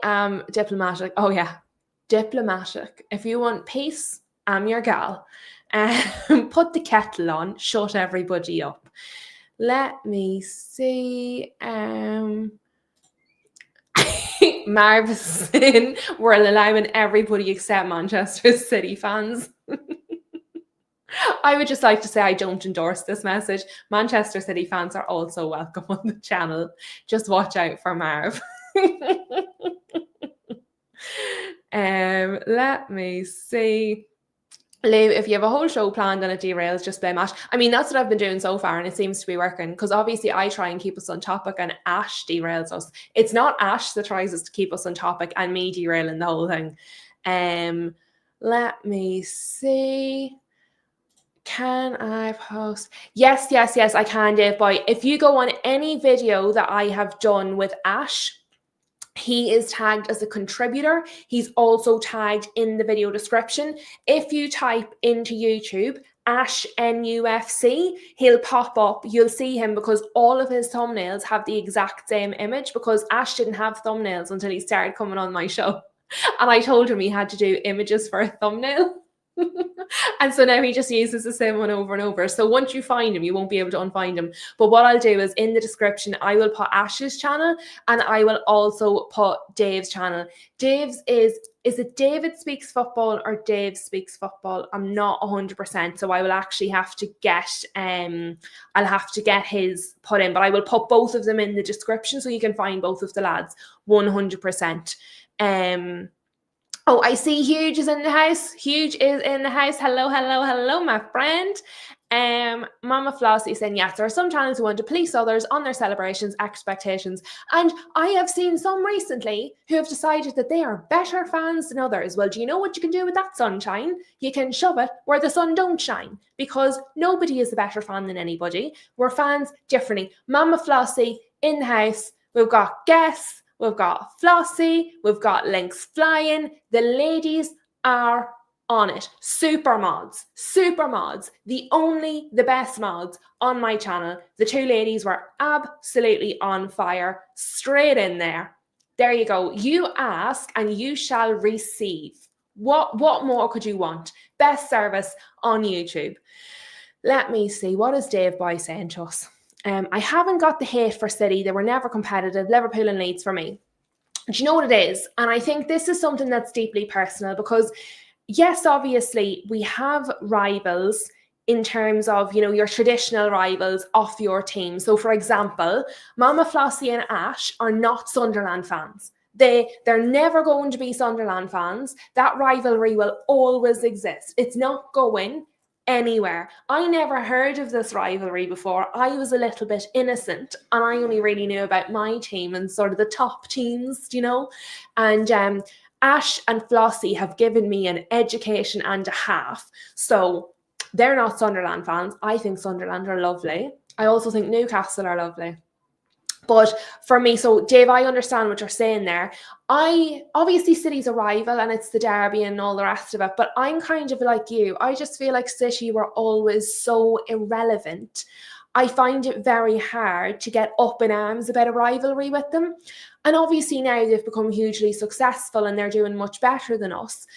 am diplomatic. Oh yeah, diplomatic. If you want peace, I'm your gal. Put the kettle on, shut everybody up. Let me see. Marvin, we're allowing everybody except Manchester City fans. I would just like to say I don't endorse this message. Manchester City fans are also welcome on the channel. Just watch out for Marv. Let me see. Lou, if you have a whole show planned and it derails, just blame Ash. I mean, that's what I've been doing so far, and it seems to be working, because obviously I try and keep us on topic and Ash derails us. It's not Ash that tries to keep us on topic and me derailing the whole thing. Let me see. Can I post? Yes, I can, Dave Boy. If you go on any video that I have done with Ash, he is tagged as a contributor. He's also tagged in the video description. If you type into YouTube, Ash NUFC, he'll pop up. You'll see him, because all of his thumbnails have the exact same image, because Ash didn't have thumbnails until he started coming on my show. And I told him he had to do images for a thumbnail. And so now he just uses the same one over and over. So once you find him, you won't be able to unfind him. But what I'll do is, in the description, I will put Ash's channel, and I will also put Dave's channel. Dave's is it David Speaks Football or Dave Speaks Football? I'm not 100%. So I will actually have to get I'll have to get his put in, but I will put both of them in the description so you can find both of the lads 100%. Oh, I see Huge is in the house. Huge is in the house. Hello, my friend. Mama Flossie saying, yes, there are some channels who want to police others on their celebrations, expectations. And I have seen some recently who have decided that they are better fans than others. Well, do you know what you can do with that sunshine? You can shove it where the sun don't shine, because nobody is a better fan than anybody. We're fans differently. Mama Flossie in the house. We've got guests. We've got Flossie, we've got Links Flying. The ladies are on it. Super mods, the best mods on my channel. The two ladies were absolutely on fire, straight in there. There you go. You ask and you shall receive. What more could you want? Best service on YouTube. Let me see. What is Dave Boy saying to us? I haven't got the hate for City. They were never competitive. Liverpool and Leeds for me. Do you know what it is? And I think this is something that's deeply personal, because yes, obviously we have rivals in terms of, your traditional rivals of your team. So for example, Mama Flossie and Ash are not Sunderland fans. They're never going to be Sunderland fans. That rivalry will always exist. It's not going anywhere. I never heard of this rivalry before. I was a little bit innocent, and I only really knew about my team and sort of the top teams, you know. And Ash and Flossie have given me an education and a half. So they're not Sunderland fans. I think Sunderland are lovely. I also think Newcastle are lovely. But for me, so Dave, I understand what you're saying there. Obviously City's a rival and it's the derby and all the rest of it, but I'm kind of like you. I just feel like City were always so irrelevant. I find it very hard to get up in arms about a rivalry with them. And obviously now they've become hugely successful and they're doing much better than us.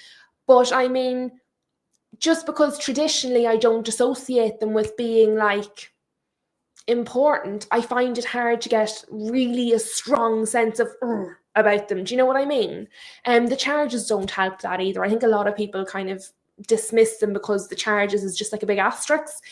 But I mean, just because traditionally I don't associate them with being like important, I find it hard to get really a strong sense of about them. Do you know what I mean? The charges don't help that either. I think a lot of people kind of dismiss them because the charges is just like a big asterisk.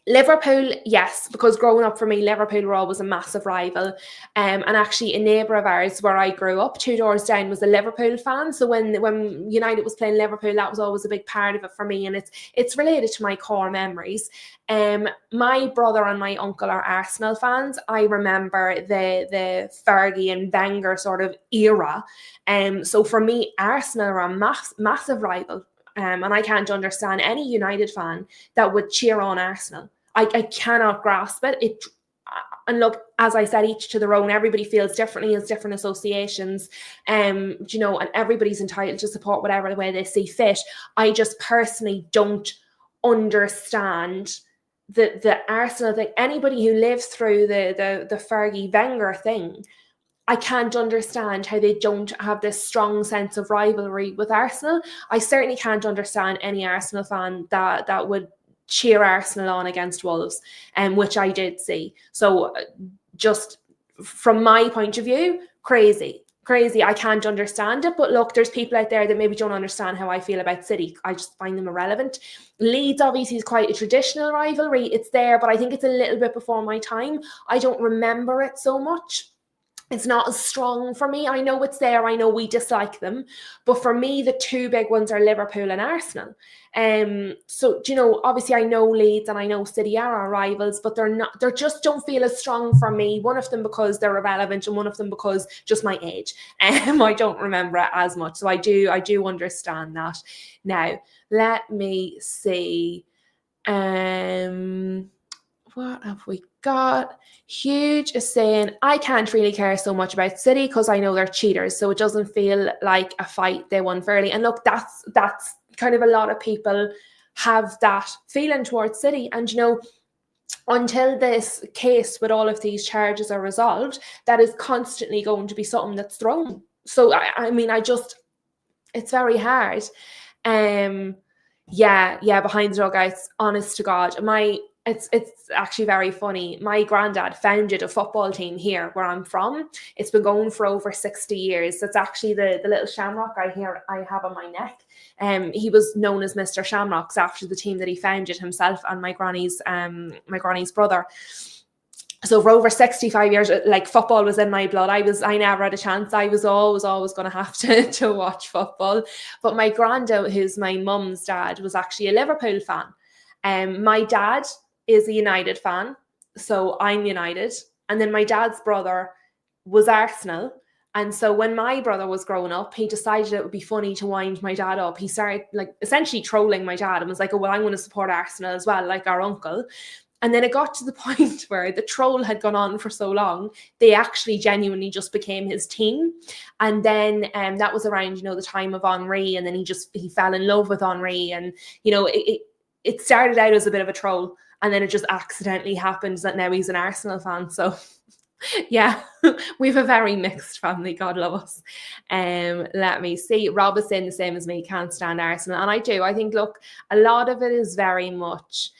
Liverpool, yes, because growing up for me, Liverpool were always a massive rival. And actually a neighbour of ours where I grew up, 2 doors down, was a Liverpool fan. So when United was playing Liverpool, that was always a big part of it for me. And it's related to my core memories. My brother and my uncle are Arsenal fans. I remember the Fergie and Wenger sort of era. So for me, Arsenal are a massive rival. And I can't understand any United fan that would cheer on Arsenal. I cannot grasp it. And look, as I said, each to their own. Everybody feels differently, has different associations, you know, and everybody's entitled to support whatever way they see fit. I just personally don't understand the Arsenal thing. Anybody who lives through the Fergie Wenger thing, I can't understand how they don't have this strong sense of rivalry with Arsenal. I certainly can't understand any Arsenal fan that would cheer Arsenal on against Wolves, which I did see. So just from my point of view, crazy. I can't understand it. But look, there's people out there that maybe don't understand how I feel about City. I just find them irrelevant. Leeds obviously is quite a traditional rivalry. It's there, but I think it's a little bit before my time. I don't remember it so much. It's not as strong for me. I know it's there. I know we dislike them. But for me, the two big ones are Liverpool and Arsenal. So, you know, obviously I know Leeds and I know City are our rivals, but they just don't feel as strong for me. One of them because they're irrelevant and one of them because just my age. I don't remember it as much. So I do understand that. Now, let me see. What have we got? Huge is saying, I can't really care so much about City because I know they're cheaters, so it doesn't feel like a fight they won fairly. And look, that's kind of a lot of people have that feeling towards City. And, you know, until this case with all of these charges are resolved, that is constantly going to be something that's thrown. So, I mean, it's very hard. Yeah, behind the dugouts, honest to God. It's actually very funny. My granddad founded a football team here where I'm from. It's been going for over 60 years. That's actually the little shamrock I have on my neck. He was known as Mr. Shamrocks after the team that he founded himself and my granny's brother. So for over 65 years, like, football was in my blood. I never had a chance. I was always going to have to watch football. But my granddad, who's my mum's dad, was actually a Liverpool fan. My dad is a United fan, so I'm United. And then my dad's brother was Arsenal. And so when my brother was growing up, he decided it would be funny to wind my dad up. He started like essentially trolling my dad and was like, oh, well, I'm going to support Arsenal as well, like our uncle. And then it got to the point where the troll had gone on for so long, they actually genuinely just became his team. And then that was around, you know, the time of Henry. And then he fell in love with Henry. And, you know, it started out as a bit of a troll. And then it just accidentally happened that now he's an Arsenal fan. So, yeah, we have a very mixed family. God love us. Let me see. Rob is saying the same as me, can't stand Arsenal. And I do. I think, look, a lot of it is very much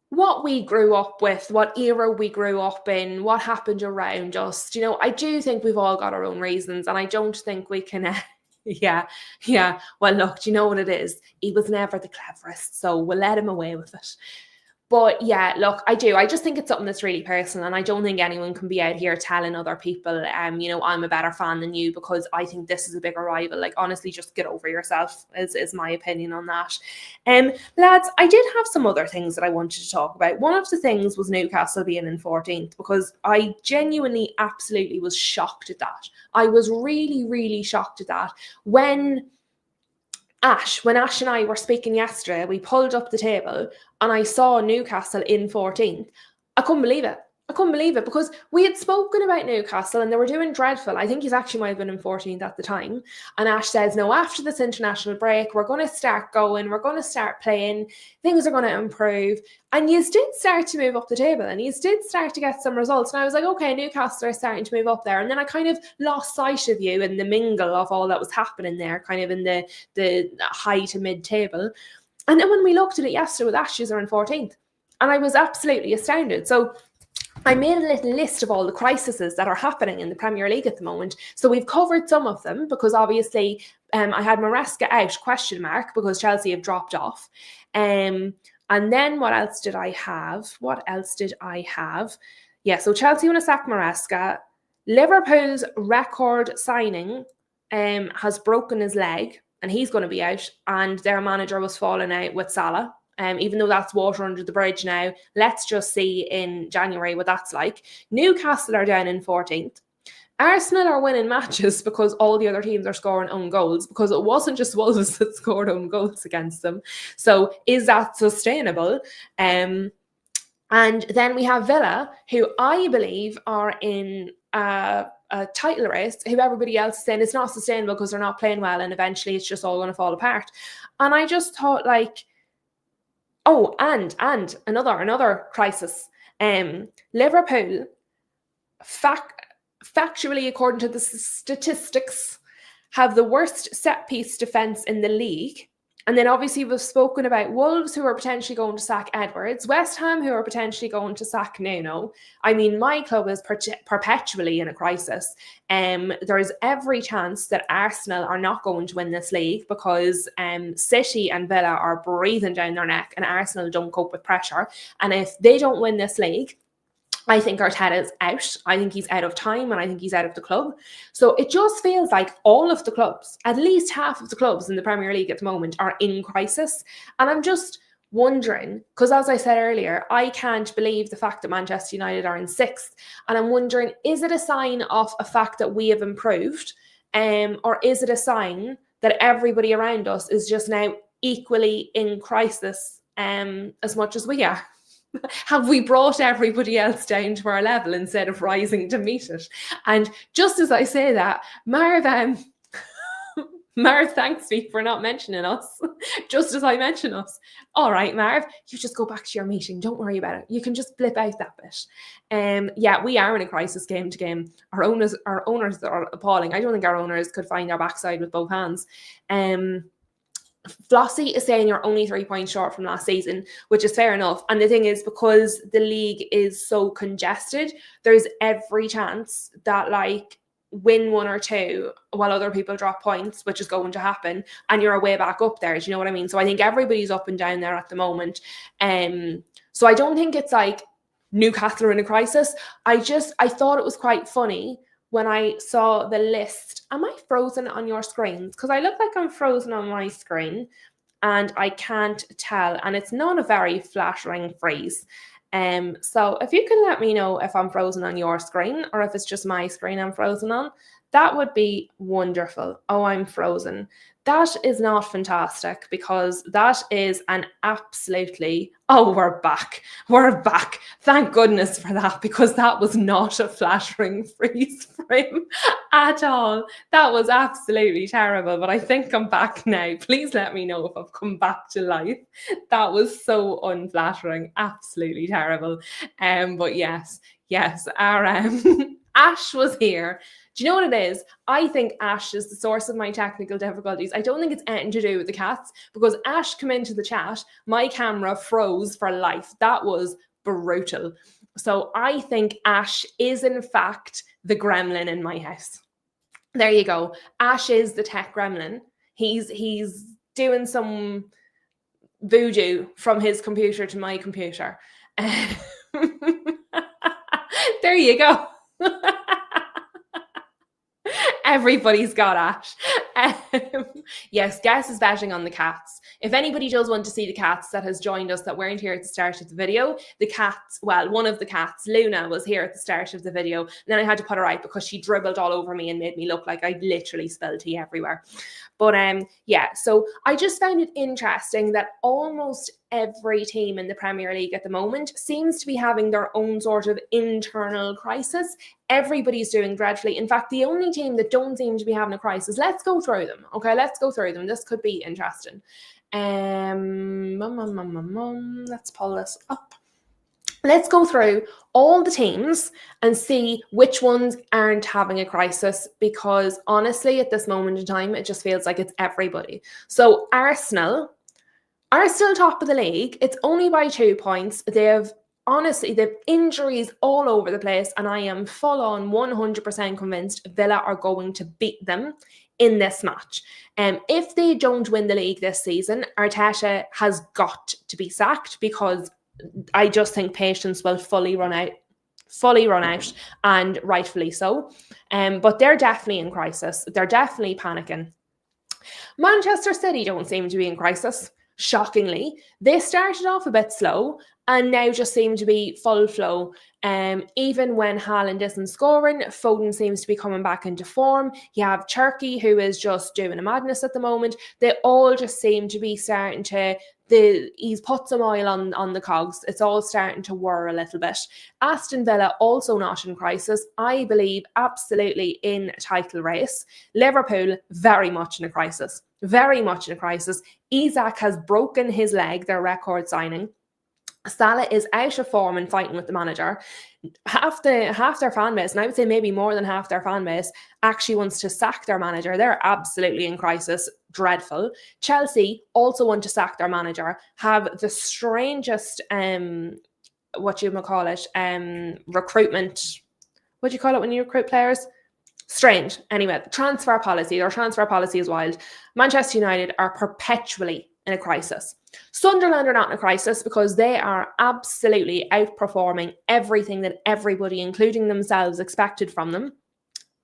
what we grew up with, what era we grew up in, what happened around us. You know, I do think we've all got our own reasons. And I don't think we can... Yeah. Well, look, do you know what it is? He was never the cleverest, so we'll let him away with it. But yeah, look, I do. I just think it's something that's really personal, and I don't think anyone can be out here telling other people, I'm a better fan than you because I think this is a bigger rival. Like, honestly, just get over yourself is my opinion on that. Lads, I did have some other things that I wanted to talk about. One of the things was Newcastle being in 14th, because I genuinely, absolutely was shocked at that. I was really, really shocked at that. When Ash and I were speaking yesterday, we pulled up the table and I saw Newcastle in 14th. I couldn't believe it. Because we had spoken about Newcastle and they were doing dreadful. I think he's actually might have been in 14th at the time. And Ash says, no, after this international break, we're going to start going. We're going to start playing. Things are going to improve. And you did start to move up the table and you did start to get some results. And I was like, okay, Newcastle are starting to move up there. And then I kind of lost sight of you in the mingle of all that was happening there, kind of in the high to mid table. And then when we looked at it yesterday with Ashes are in 14th. And I was absolutely astounded. So I made a little list of all the crises that are happening in the Premier League at the moment. So we've covered some of them because obviously I had Maresca out, question mark, because Chelsea have dropped off. And then what else did I have? Yeah, so Chelsea want to sack Maresca. Liverpool's record signing has broken his leg and he's going to be out. And their manager was falling out with Salah. Even though that's water under the bridge now, let's just see in January what that's like. Newcastle are down in 14th. Arsenal are winning matches because all the other teams are scoring own goals, because it wasn't just Wolves that scored own goals against them. So is that sustainable? And then we have Villa, who I believe are in a title race, who everybody else is saying it's not sustainable because they're not playing well and eventually it's just all going to fall apart. And I just thought, like, oh, and another crisis. Liverpool, factually, according to the statistics, have the worst set-piece defence in the league. And then obviously we've spoken about Wolves, who are potentially going to sack Edwards, West Ham, who are potentially going to sack Nuno. I mean, my club is perpetually in a crisis. There is every chance that Arsenal are not going to win this league because City and Villa are breathing down their neck and Arsenal don't cope with pressure. And if they don't win this league, I think Arteta is out. I think he's out of time and I think he's out of the club. So it just feels like all of the clubs, at least half of the clubs in the Premier League at the moment, are in crisis. And I'm just wondering, because as I said earlier, I can't believe the fact that Manchester United are in 6th. And I'm wondering, is it a sign of a fact that we have improved? Or is it a sign that everybody around us is just now equally in crisis as much as we are? Have we brought everybody else down to our level instead of rising to meet it? And just as I say that, Marv thanks me for not mentioning us, just as I mention us. All right, Marv, you just go back to your meeting. Don't worry about it. You can just blip out that bit. Yeah, we are in a crisis game to game. Our owners are appalling. I don't think our owners could find our backside with both hands. Flossie is saying you're only 3 points short from last season, which is fair enough. And the thing is, because the league is so congested, there's every chance that, like, win 1 or 2 while other people drop points, which is going to happen, and you're way back up there. Do you know what I mean? So I think everybody's up and down there at the moment. So I don't think it's like Newcastle are in a crisis. I thought it was quite funny when I saw the list. Am I frozen on your screens? Because I look like I'm frozen on my screen and I can't tell. And it's not a very flattering freeze. So if you can let me know if I'm frozen on your screen or if it's just my screen I'm frozen on, that would be wonderful. Oh, I'm frozen. That is not fantastic, because that is an absolutely... Oh, we're back. Thank goodness for that, because that was not a flattering freeze frame at all. That was absolutely terrible, but I think I'm back now. Please let me know if I've come back to life. That was so unflattering. Absolutely terrible. But yes, our Ash was here. Do you know what it is? I think Ash is the source of my technical difficulties. I don't think it's anything to do with the cats, because Ash came into the chat, my camera froze for life. That was brutal. So I think Ash is in fact the gremlin in my house. There you go. Ash is the tech gremlin. He's doing some voodoo from his computer to my computer. There you go. Everybody's got Ash. Yes, Guess is betting on the cats. If anybody does want to see the cats that has joined us that weren't here at the start of the video, the cats, well, one of the cats, Luna, was here at the start of the video. And then I had to put her out because she dribbled all over me and made me look like I literally spilled tea everywhere. But yeah, so I just found it interesting that almost every team in the Premier League at the moment seems to be having their own sort of internal crisis. Everybody's doing dreadfully. In fact, the only team that don't seem to be having a crisis, let's go through them. Okay, let's go through them. This could be interesting. Let's pull this up. Let's go through all the teams and see which ones aren't having a crisis, because honestly, at this moment in time, it just feels like it's everybody. So Arsenal are still top of the league. It's only by 2 points. They've injuries all over the place, and I am full on 100% convinced Villa are going to beat them in this match. If they don't win the league this season, Arteta has got to be sacked, because I just think patience will fully run out, and rightfully so. But they're definitely in crisis. They're definitely panicking. Manchester City don't seem to be in crisis. Shockingly, they started off a bit slow and now just seem to be full flow. Even when Haaland isn't scoring, Foden seems to be coming back into form. You have Turkey, who is just doing a madness at the moment. They all just seem to be starting to, he's put some oil on the cogs. It's all starting to whir a little bit. Aston Villa also not in crisis. I believe absolutely in a title race. Liverpool very much in a crisis. Very much in a crisis. Isak has broken his leg, their record signing. Salah is out of form and fighting with the manager. Half their fan base, and I would say maybe more than half their fan base, actually wants to sack their manager. They're absolutely in crisis. Dreadful. Chelsea also want to sack their manager, have the strangest recruitment. What do you call it when you recruit players? Strange. Anyway, transfer policy. Their transfer policy is wild. Manchester United are perpetually in a crisis. Sunderland are not in a crisis because they are absolutely outperforming everything that everybody, including themselves, expected from them.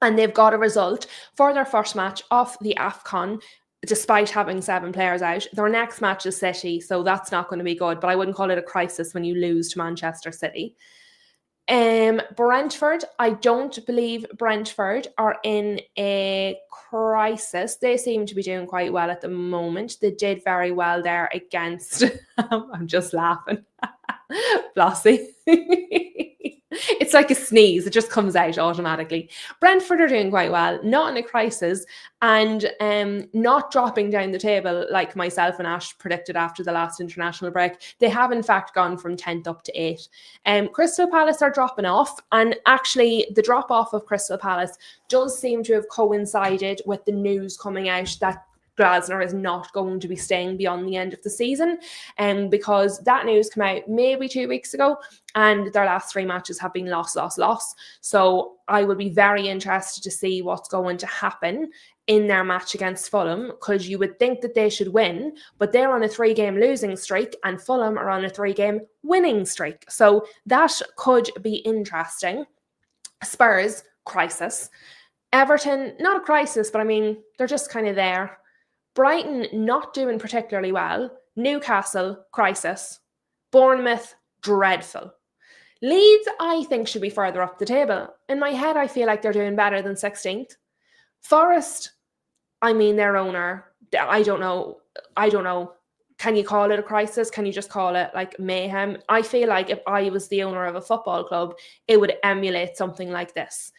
And they've got a result for their first match of the AFCON, despite having 7 players out. Their next match is City, so that's not going to be good. But I wouldn't call it a crisis when you lose to Manchester City. Brentford, I don't believe Brentford are in a crisis. They seem to be doing quite well at the moment. They did very well there against, I'm just laughing, Flossie. It's like a sneeze. It just comes out automatically. Brentford are doing quite well, not in a crisis, and not dropping down the table like myself and Ash predicted after the last international break. They have, in fact, gone from 10th up to 8th. Crystal Palace are dropping off, and actually the drop-off of Crystal Palace does seem to have coincided with the news coming out that Glasner is not going to be staying beyond the end of the season, because that news came out maybe 2 weeks ago, and their last 3 matches have been loss. So I will be very interested to see what's going to happen in their match against Fulham, because you would think that they should win, but they're on a 3-game losing streak and Fulham are on a 3-game winning streak. So that could be interesting. Spurs, crisis. Everton, not a crisis, but I mean, they're just kind of there. Brighton not doing particularly well. Newcastle, crisis. Bournemouth, dreadful. Leeds, I think, should be further up the table. In my head, I feel like they're doing better than 16th. Forest, I mean, their owner, I don't know. Can you call it a crisis? Can you just call it like mayhem? I feel like if I was the owner of a football club, it would emulate something like this.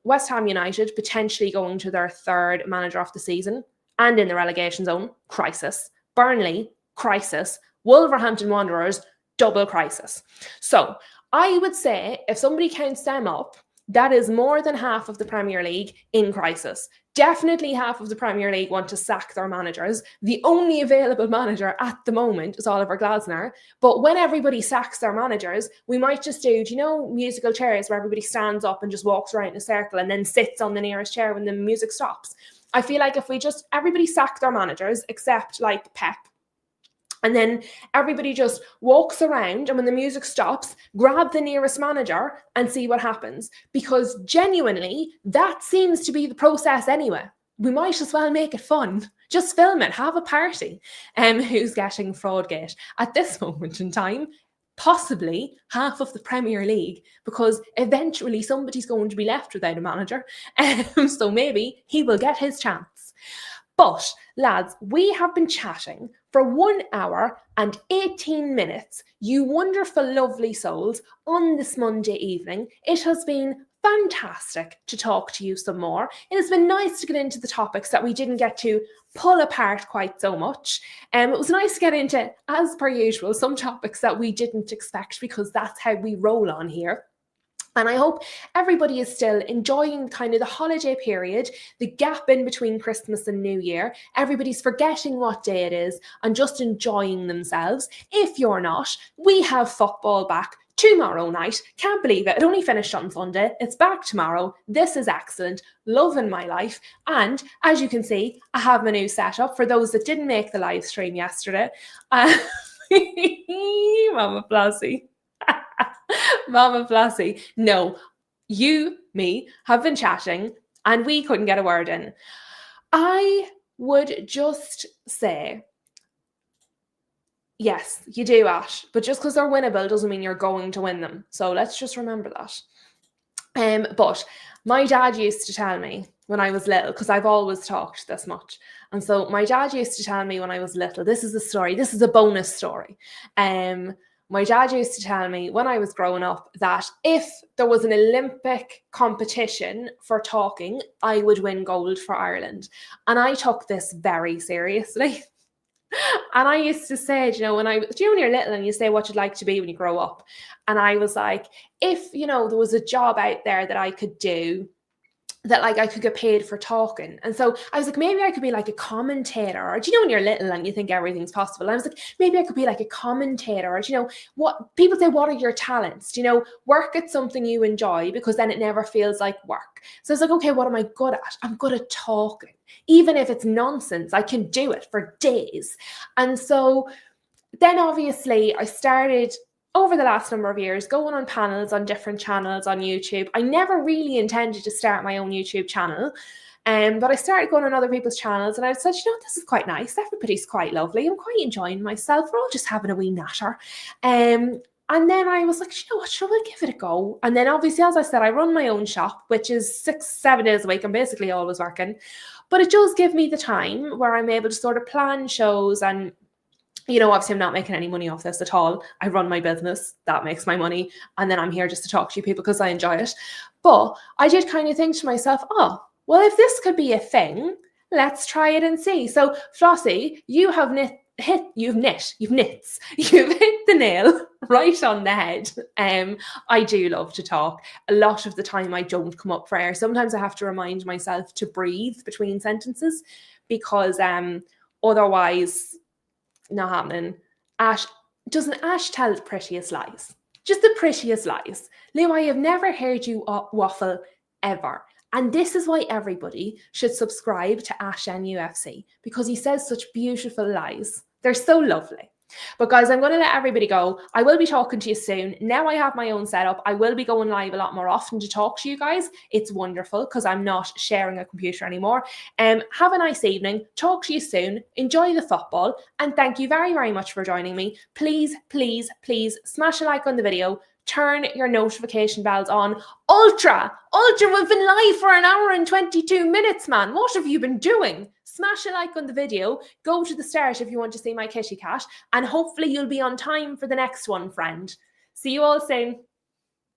West Ham United potentially going to their 3rd manager of the season and in the relegation zone, crisis. Burnley, crisis. Wolverhampton Wanderers, double crisis. So I would say if somebody counts them up, that is more than half of the Premier League in crisis. Definitely half of the Premier League want to sack their managers. The only available manager at the moment is Oliver Glasner. But when everybody sacks their managers, we might just do musical chairs where everybody stands up and just walks around in a circle and then sits on the nearest chair when the music stops. I feel like if we just, everybody sack their managers except like Pep, And then everybody just walks around, and when the music stops, grab the nearest manager and see what happens. Because genuinely, that seems to be the process anyway. We might as well make it fun. Just film it, have a party. Who's getting Fraudgate? At this moment in time, possibly half of the Premier League, because eventually somebody's going to be left without a manager. So maybe he will get his chance. But lads, we have been chatting for 1 hour and 18 minutes, you wonderful, lovely souls, on this Monday evening. It has been fantastic to talk to you some more. It has been nice to get into the topics that we didn't get to pull apart quite so much. It was nice to get into, as per usual, some topics that we didn't expect, because that's how we roll on here. And I hope everybody is still enjoying kind of the holiday period, the gap in between Christmas and New Year. Everybody's forgetting what day it is and just enjoying themselves. If you're not, we have football back tomorrow night. Can't believe it. It only finished on Sunday. It's back tomorrow. This is excellent. Loving my life. And as you can see, I have my new setup for those that didn't make the live stream yesterday. Mama Flossie. Mama Flossie. No, you, me, have been chatting and we couldn't get a word in. I would just say, yes, you do, Ash, but just because they're winnable doesn't mean you're going to win them. So let's just remember that. But my dad used to tell me when I was little, because I've always talked this much. And so my dad used to tell me when I was little, this is a story, this is a bonus story. My dad used to tell me when I was growing up that if there was an Olympic competition for talking, I would win gold for Ireland. And I took this very seriously. And I used to say, when you're little and you say what you'd like to be when you grow up. And I was like, if, there was a job out there that I could do, that like I could get paid for talking. And so I was like, maybe I could be like a commentator, or when you're little and you think everything's possible. I was like, maybe I could be like a commentator, or what people say, what are your talents? Work at something you enjoy, because then it never feels like work. So I was like, okay, what am I good at? I'm good at talking. Even if it's nonsense, I can do it for days. And so then obviously I started, over the last number of years, going on panels on different channels on YouTube. I never really intended to start my own YouTube channel, but I started going on other people's channels, and I said, this is quite nice. Everybody's quite lovely. I'm quite enjoying myself. We're all just having a wee natter. And then I was like, what, shall we give it a go? And then obviously, as I said, I run my own shop, which is 6-7 days a week. I'm basically always working. But it does give me the time where I'm able to sort of plan shows and, obviously I'm not making any money off this at all. I run my business, that makes my money. And then I'm here just to talk to you people because I enjoy it. But I did kind of think to myself, well, if this could be a thing, let's try it and see. So Flossie, you've hit the nail right on the head. I do love to talk. A lot of the time I don't come up for air. Sometimes I have to remind myself to breathe between sentences, because otherwise, not happening. Doesn't Ash tell the prettiest lies? Just the prettiest lies. Lou, I have never heard you waffle ever. And this is why everybody should subscribe to Ash NUFC, because he says such beautiful lies. They're so lovely. But guys, I'm going to let everybody go. I will be talking to you soon. Now I have my own setup. I will be going live a lot more often to talk to you guys. It's wonderful because I'm not sharing a computer anymore. Have a nice evening. Talk to you soon. Enjoy the football. And thank you very, very much for joining me. Please, please, please smash a like on the video. Turn your notification bells on. Ultra, we've been live for 1 hour and 22 minutes, man. What have you been doing? Smash a like on the video. Go to the start if you want to see my kitty cat. And hopefully you'll be on time for the next one, friend. See you all soon.